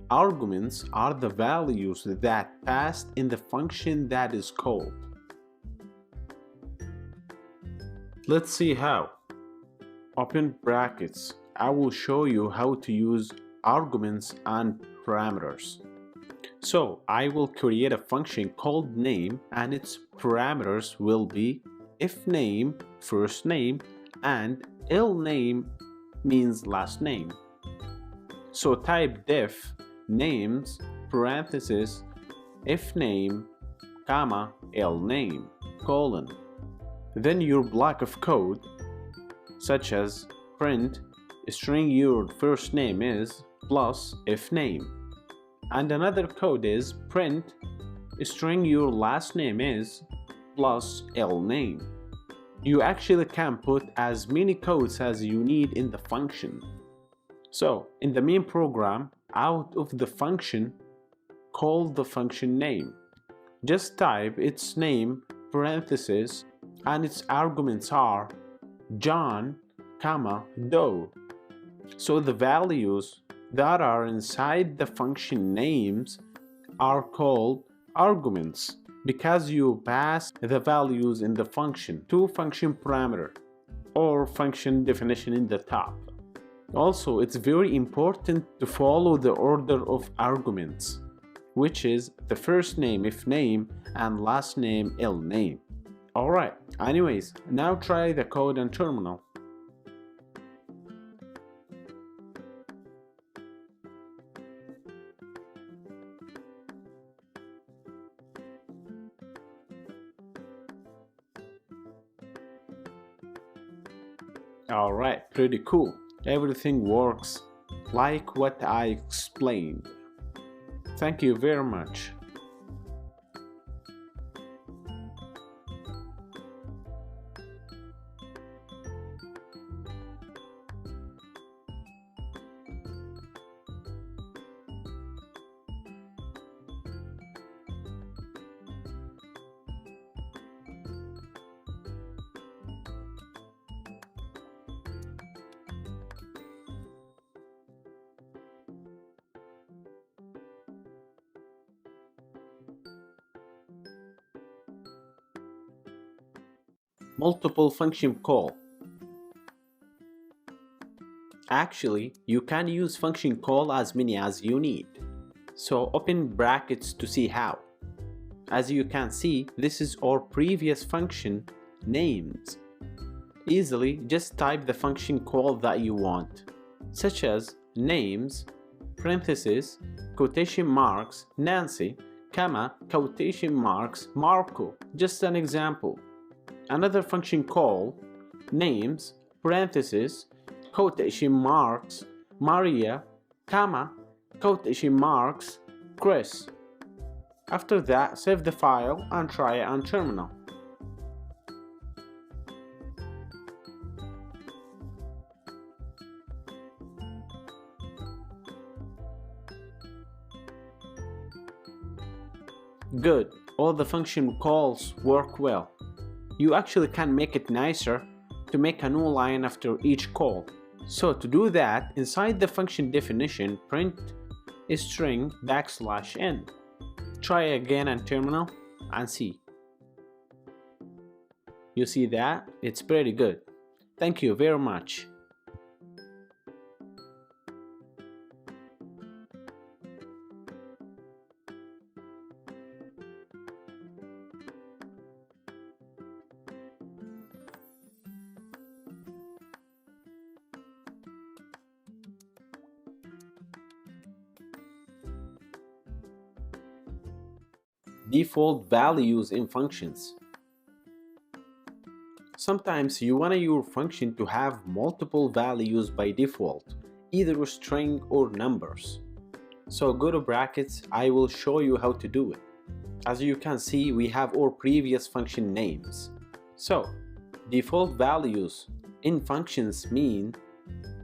Arguments are the values that passed in the function that is called. Let's see how. Open brackets. I will show you how to use arguments and parameters. So I will create a function called name, and its parameters will be if name, first name, and name means last name. So type def names parenthesis if name comma name colon. Then your block of code such as print string your first name is plus if name, and another code is print string your last name is plus name. You actually can put as many codes as you need in the function. So in the main program, out of the function, call the function name. Just type its name parenthesis and its arguments are John, Doe. So the values that are inside the function names are called arguments because you pass the values in the function to function parameter or function definition in the top. Also, it's very important to follow the order of arguments, which is the first name if name and last name name. Alright, anyways, now try the code and terminal. Alright, pretty cool. Everything works like what I explained. Thank you very much. Multiple function call. Actually, you can use function call as many as you need. So open brackets to see how. As you can see, this is our previous function names. Easily just type the function call that you want, such as names parenthesis quotation marks Nancy comma quotation marks Marco. Just an example. Another function call names parenthesis quotation marks Maria comma quotation marks Chris. After that, save the file and try it on terminal. Good, all the function calls work well. You actually can make it nicer to make a new line after each call. So to do that, inside the function definition, print string \n. Try again on terminal and see. You see that? It's pretty good. Thank you very much. Default values in functions. Sometimes you want your function to have multiple values by default, either a string or numbers. So go to brackets, I will show you how to do it. As you can see, we have our previous function names. So default values in functions mean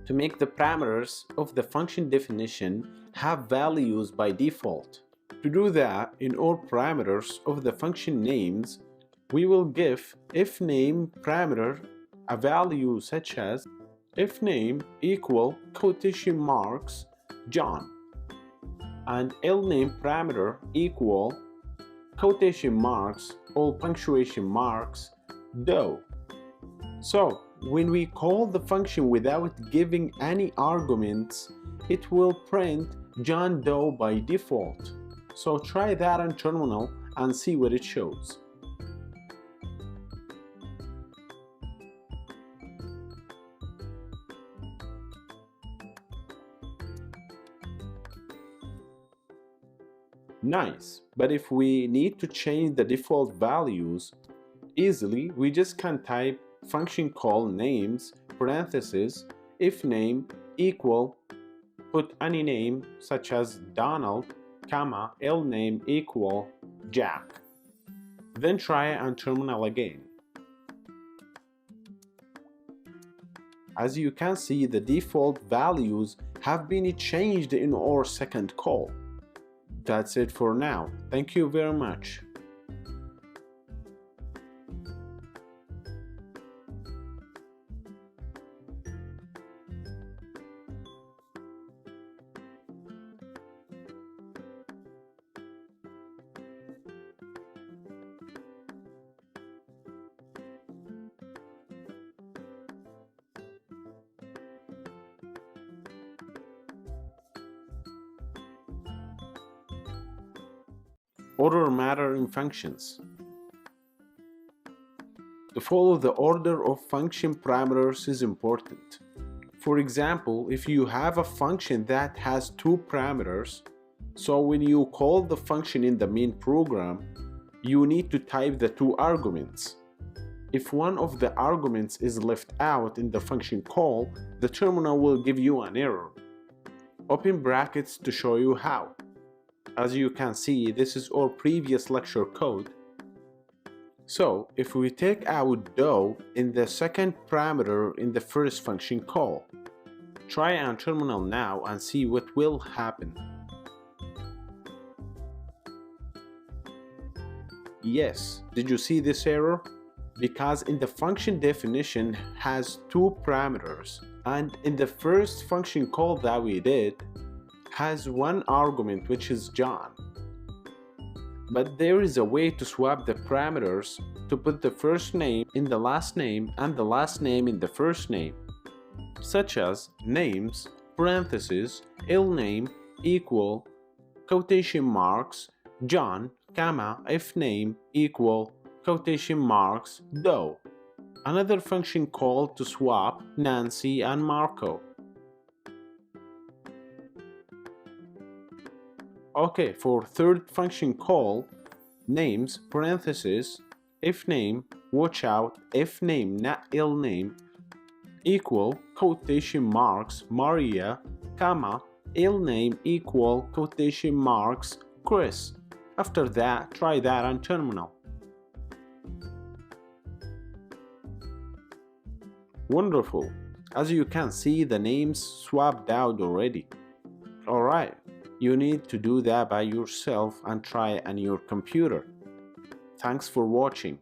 to make the parameters of the function definition have values by default. To do that, in all parameters of the function names, we will give ifName parameter a value such as ifName equal quotation marks John and lName parameter equal quotation marks all punctuation marks Doe. So when we call the function without giving any arguments, it will print John Doe by default. So try that on terminal and see what it shows. Nice, but if we need to change the default values easily, we just can type function call names parentheses ifName equal put any name such as Donald, comma lName equal Jack. Then try it on terminal again. As you can see, the default values have been changed in our second call. That's it for now. Thank you very much. Order matter in functions. To follow the order of function parameters is important. For example, if you have a function that has two parameters, so when you call the function in the main program, you need to type the two arguments. If one of the arguments is left out in the function call, the terminal will give you an error. Open brackets to show you how. As you can see, this is our previous lecture code. So, if we take out Doe in the second parameter in the first function call, try on terminal now and see what will happen. Yes, did you see this error? Because in the function definition has two parameters, and in the first function call that we did, has one argument which is John. But there is a way to swap the parameters to put the first name in the last name and the last name in the first name, such as names parentheses lName equal quotation marks John, comma ifName equal quotation marks Doe. Another function called to swap Nancy and Marco. Okay, for third function call, names parentheses ifName, watch out, ifName not lName equal quotation marks Maria, comma lName equal quotation marks Chris. After that, try that on terminal. Wonderful. As you can see, the names swapped out already. Alright. You need to do that by yourself and try it on your computer. Thanks for watching.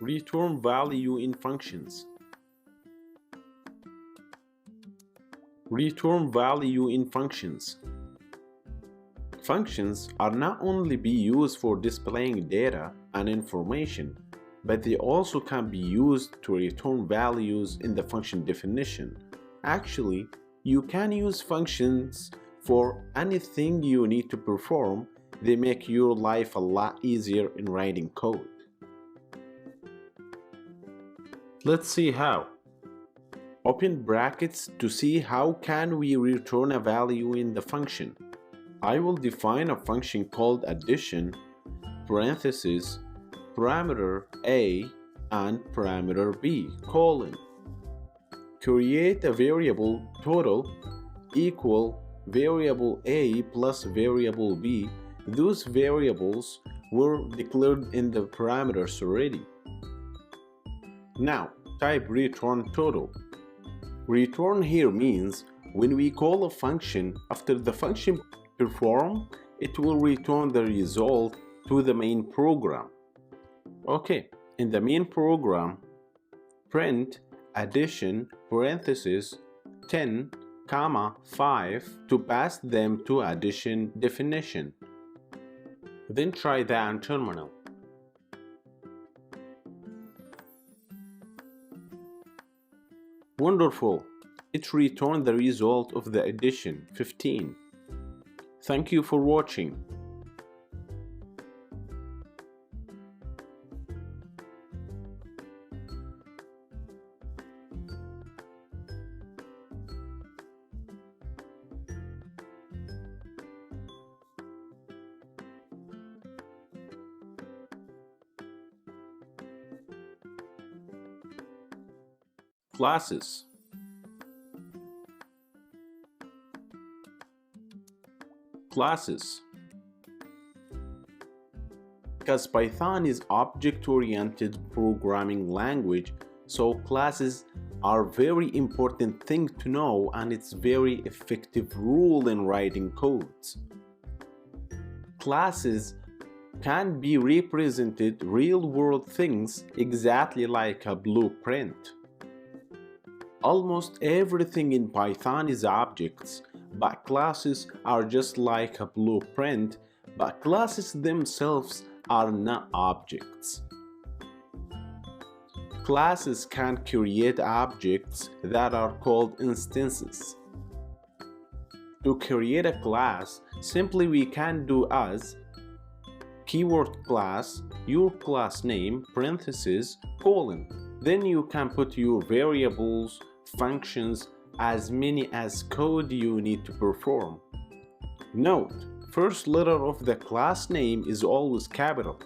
Return value in functions. Return value in functions. Functions are not only be used for displaying data and information, but they also can be used to return values in the function definition. Actually, you can use functions for anything you need to perform. They make your life a lot easier in writing code. Let's see how. Open brackets to see how can we return a value in the function. I will define a function called addition, parentheses, parameter A and parameter B, colon. Create a variable total equal variable A plus variable B. Those variables were declared in the parameters already. Now type return total. Return here means when we call a function, after the function perform, it will return the result to the main program. Okay, in the main program, print addition parentheses 10, 5 to pass them to addition definition. Then try that on terminal. Wonderful! It returned the result of the addition, 15. Thank you for watching. Classes. Classes. Because Python is object-oriented programming language, so classes are very important thing to know, and it's very effective rule in writing codes. Classes can be represented real-world things exactly like a blueprint. Almost everything in Python is objects, but classes are just like a blueprint, but classes themselves are not objects. Classes can create objects that are called instances. To create a class, simply we can do as keyword class, your class name, parentheses, colon. Then you can put your variables, functions, as many as code you need to perform. Note, first letter of the class name is always capital.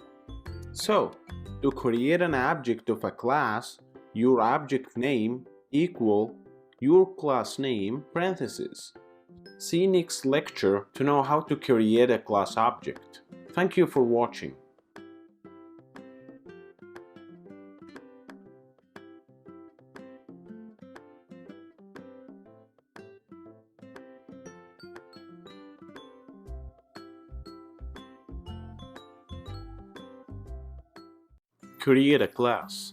So, to create an object of a class, your object name equal your class name, parentheses. See next lecture to know how to create a class object. Thank you for watching. Create a class.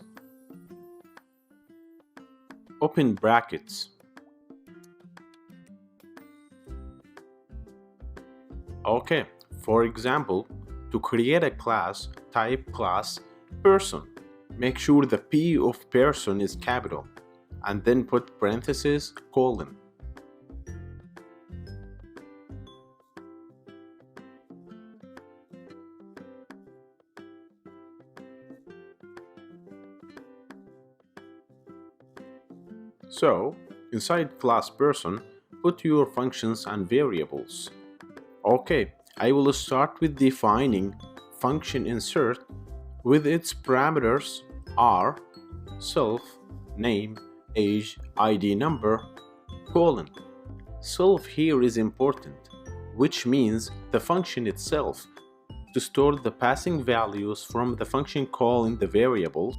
Open brackets. Okay, for example, to create a class, type class person. Make sure the P of person is capital, and then put parentheses, colon. So, inside class person, put your functions and variables. Okay, I will start with defining function insert with its parameters are self, name, age, ID number, colon. Self here is important, which means the function itself to store the passing values from the function calling the variable.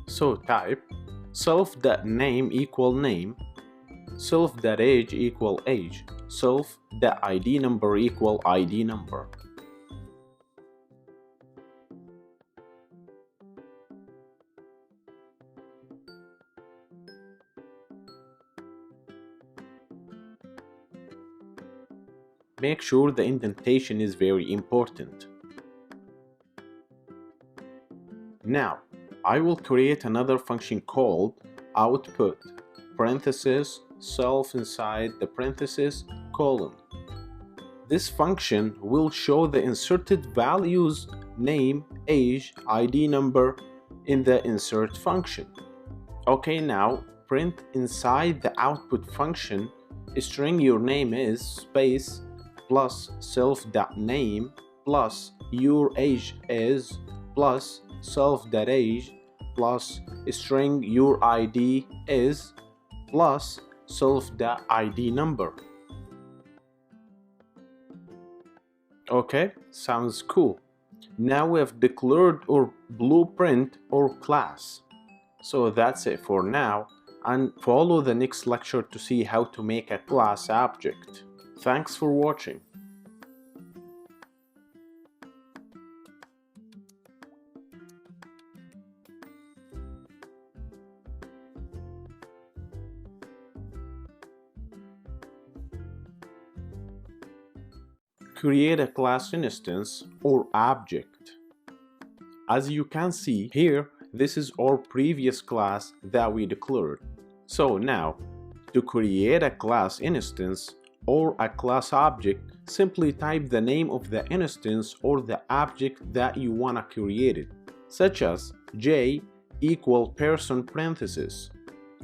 So type self.name equal name, self.age equal age, self.id number equal ID number. Make sure the indentation is very important. Now, I will create another function called output, parentheses, self inside the parentheses, colon. This function will show the inserted values, name, age, ID number in the insert function. Okay, now print inside the output function string your name is space plus self.name plus your age is plus self.age plus string your ID is plus self.id number. Okay, sounds cool. Now we have declared our blueprint or class. So that's it for now, and follow the next lecture to see how to make a class object. Thanks for watching. Create a class instance or object. As you can see here, this is our previous class that we declared. So now, to create a class instance or a class object, simply type the name of the instance or the object that you want to create it, such as J equal person parenthesis.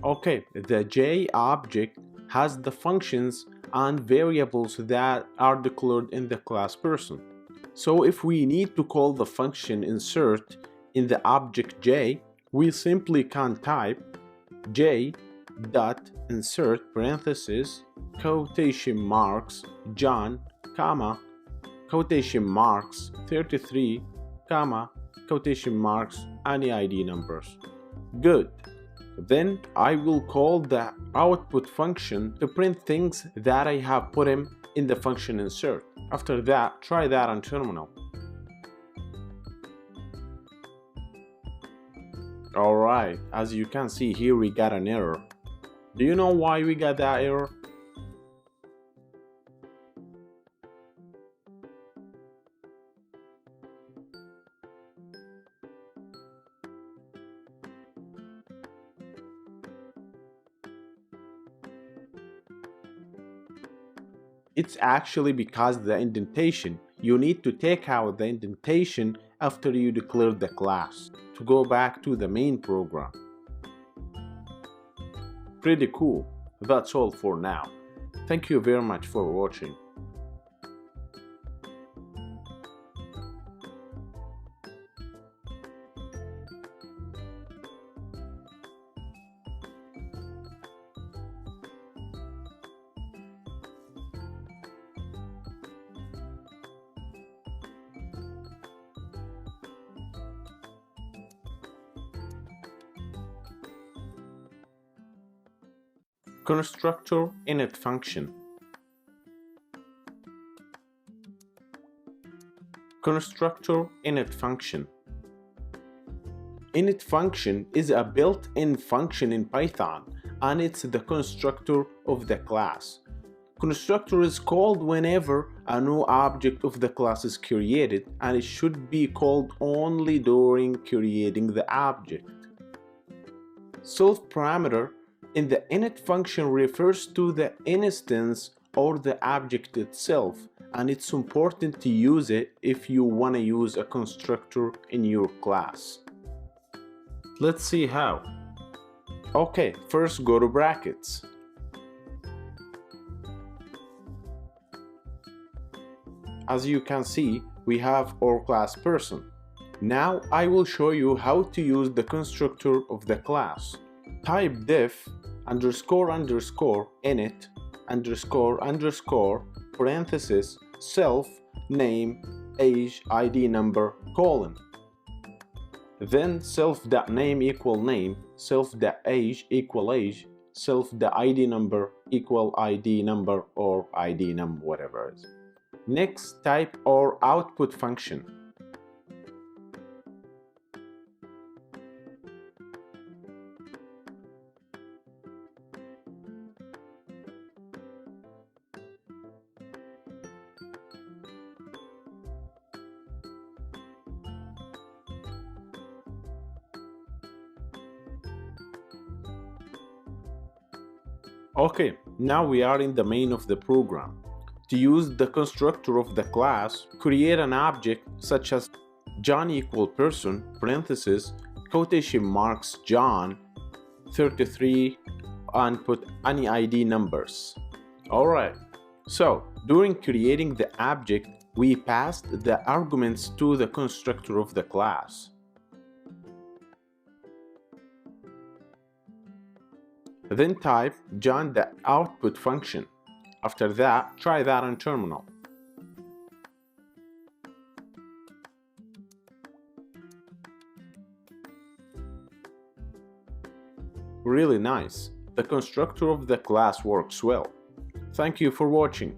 Okay, the J object has the functions and variables that are declared in the class person. So if we need to call the function insert in the object J, we simply can type J dot insert parenthesis quotation marks John comma quotation marks 33 comma quotation marks any ID numbers. Good. Then I will call the output function to print things that I have put in the function insert. After that, try that on terminal. Alright, as you can see here we got an error. Do you know why we got that error? It's actually because the indentation. You need to take out the indentation after you declare the class to go back to the main program. Pretty cool. That's all for now. Thank you very much for watching. Constructor init function. Constructor init function. Init function is a built-in function in Python, and it's the constructor of the class. Constructor is called whenever a new object of the class is created, and it should be called only during creating the object. Self parameter in the init function refers to the instance or the object itself, and it's important to use it if you want to use a constructor in your class. Let's see how. Okay, first go to brackets. As you can see, we have our class person. Now I will show you how to use the constructor of the class. Type def underscore underscore init underscore underscore parenthesis self name age ID number colon. Then self.name equal name, self.age equal age, self.id number equal ID number or ID num whatever it is. Next, type our output function. Okay, now we are in the main of the program. To use the constructor of the class, create an object such as John equal person, parenthesis, quotation marks John, 33, and put any ID numbers. Alright, so during creating the object, we passed the arguments to the constructor of the class. Then type John the output function. After that, try that on terminal. Really nice. The constructor of the class works well. Thank you for watching.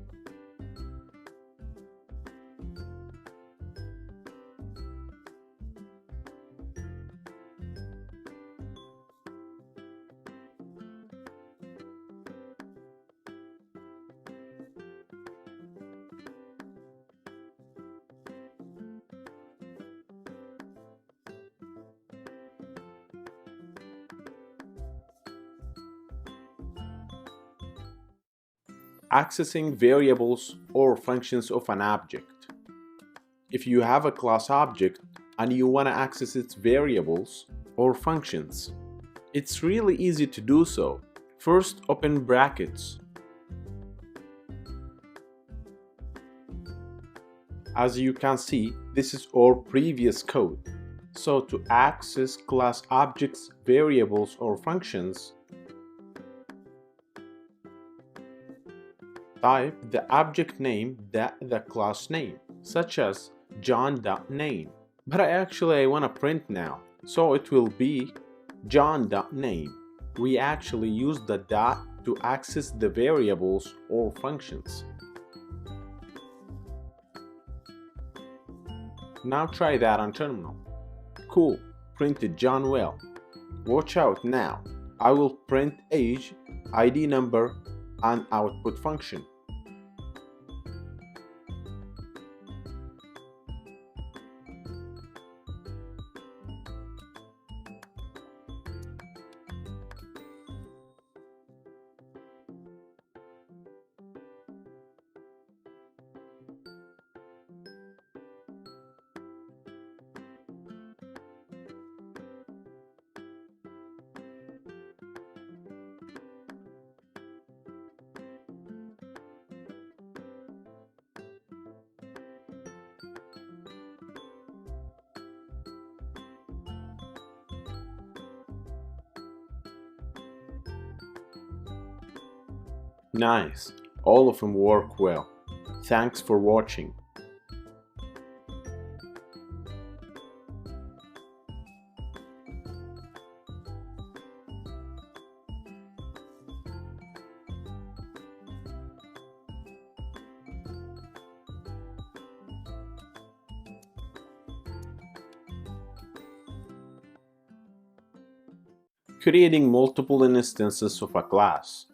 Accessing variables or functions of an object. If you have a class object and you want to access its variables or functions, it's really easy to do so. First, open brackets. As you can see, this is our previous code. So to access class objects, variables, or functions, type the object name the class name, such as John.name. But I want to print now, so it will be John.name. We actually use the dot to access the variables or functions. Now try that on terminal. Cool, printed John well. Watch out now. I will print age, ID number, and output function. Nice, all of them work well. Thanks for watching. Creating multiple instances of a class.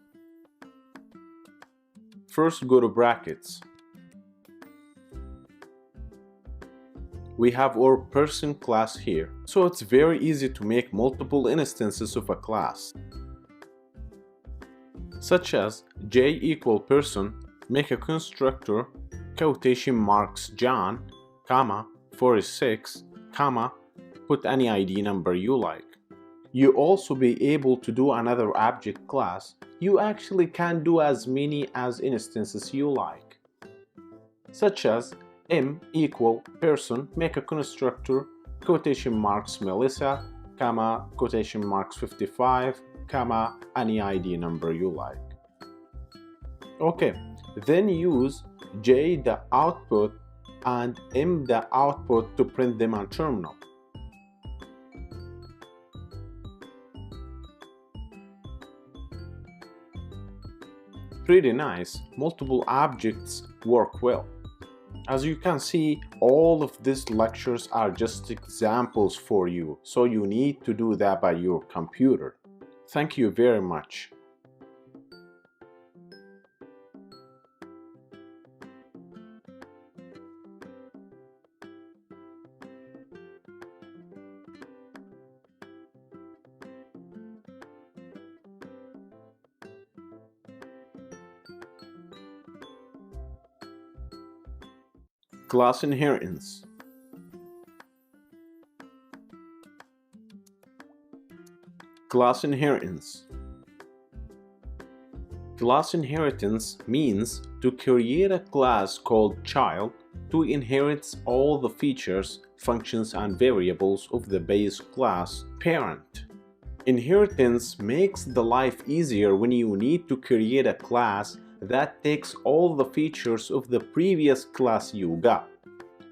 First, go to brackets. We have our person class here, so it's very easy to make multiple instances of a class. Such as j equal person, make a constructor, quotation marks John, comma, 46, comma, put any ID number you like. You also be able to do another object class. You actually can do as many as instances you like. Such as m equal person, make a constructor, quotation marks Melissa, comma, quotation marks 55, comma, any ID number you like. Okay, then use j the output and m the output to print them on terminal. Pretty nice, multiple objects work well. As you can see, all of these lectures are just examples for you, so you need to do that by your computer. Thank you very much. Class inheritance. Class inheritance. Class inheritance means to create a class called child to inherit all the features, functions, and variables of the base class parent. Inheritance makes the life easier when you need to create a class that takes all the features of the previous class you got.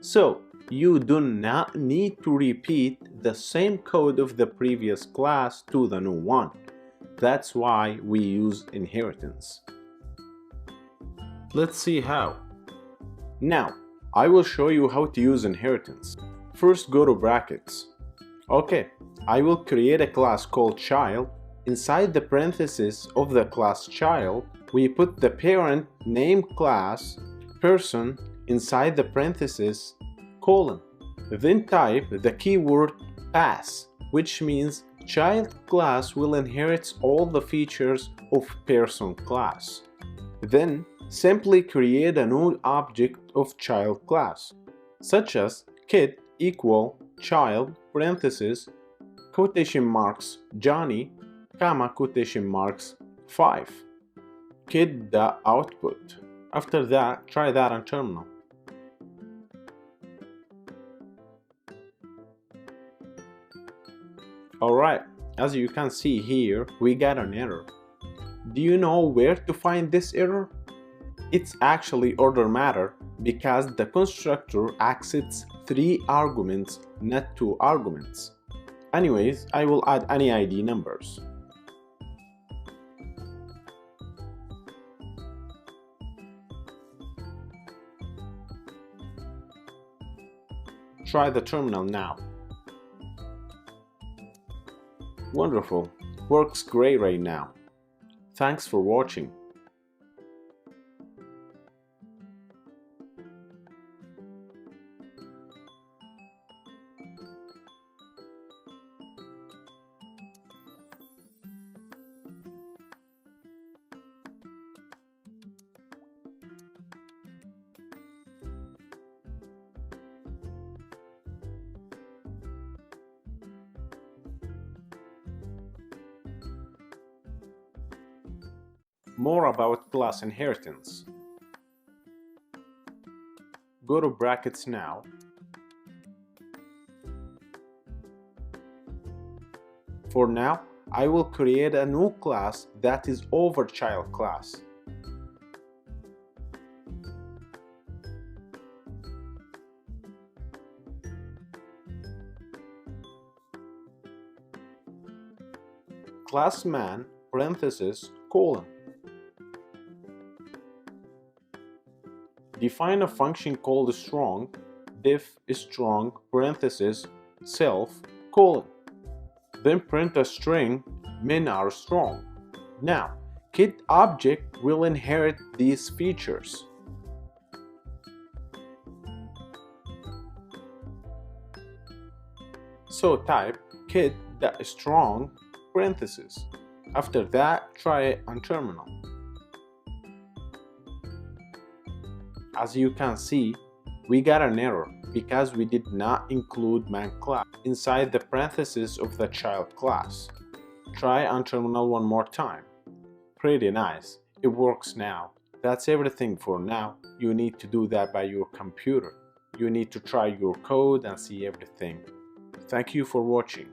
So, you do not need to repeat the same code of the previous class to the new one. That's why we use inheritance. Let's see how. Now, I will show you how to use inheritance. First, go to brackets. Okay, I will create a class called child. Inside the parentheses of the class child, we put the parent name class person inside the parentheses colon. Then type the keyword pass, which means child class will inherit all the features of person class. Then simply create a new object of child class, such as kid equal child parentheses quotation marks Johnny comma quotation marks 5 kid.output. After that, try that on terminal. Alright, as you can see here, we got an error. Do you know where to find this error? It's actually order matter because the constructor accepts 3 arguments, not 2 arguments. Anyways, I will add any ID numbers. Try the terminal now. Wonderful, works great right now. Thanks for watching. More about class inheritance. Go to brackets now. For now, I will create a new class that is over child class. Class man parentheses colon. Define a function called strong, def strong parentheses self colon. Then print a string min are strong. Now, kid object will inherit these features. So type kid.strong parentheses. After that, try it on terminal. As you can see, we got an error because we did not include man class inside the parentheses of the child class. Try on terminal one more time. Pretty nice, it works now. That's everything for now. You need to do that by your computer. You need to try your code and see everything. Thank you for watching.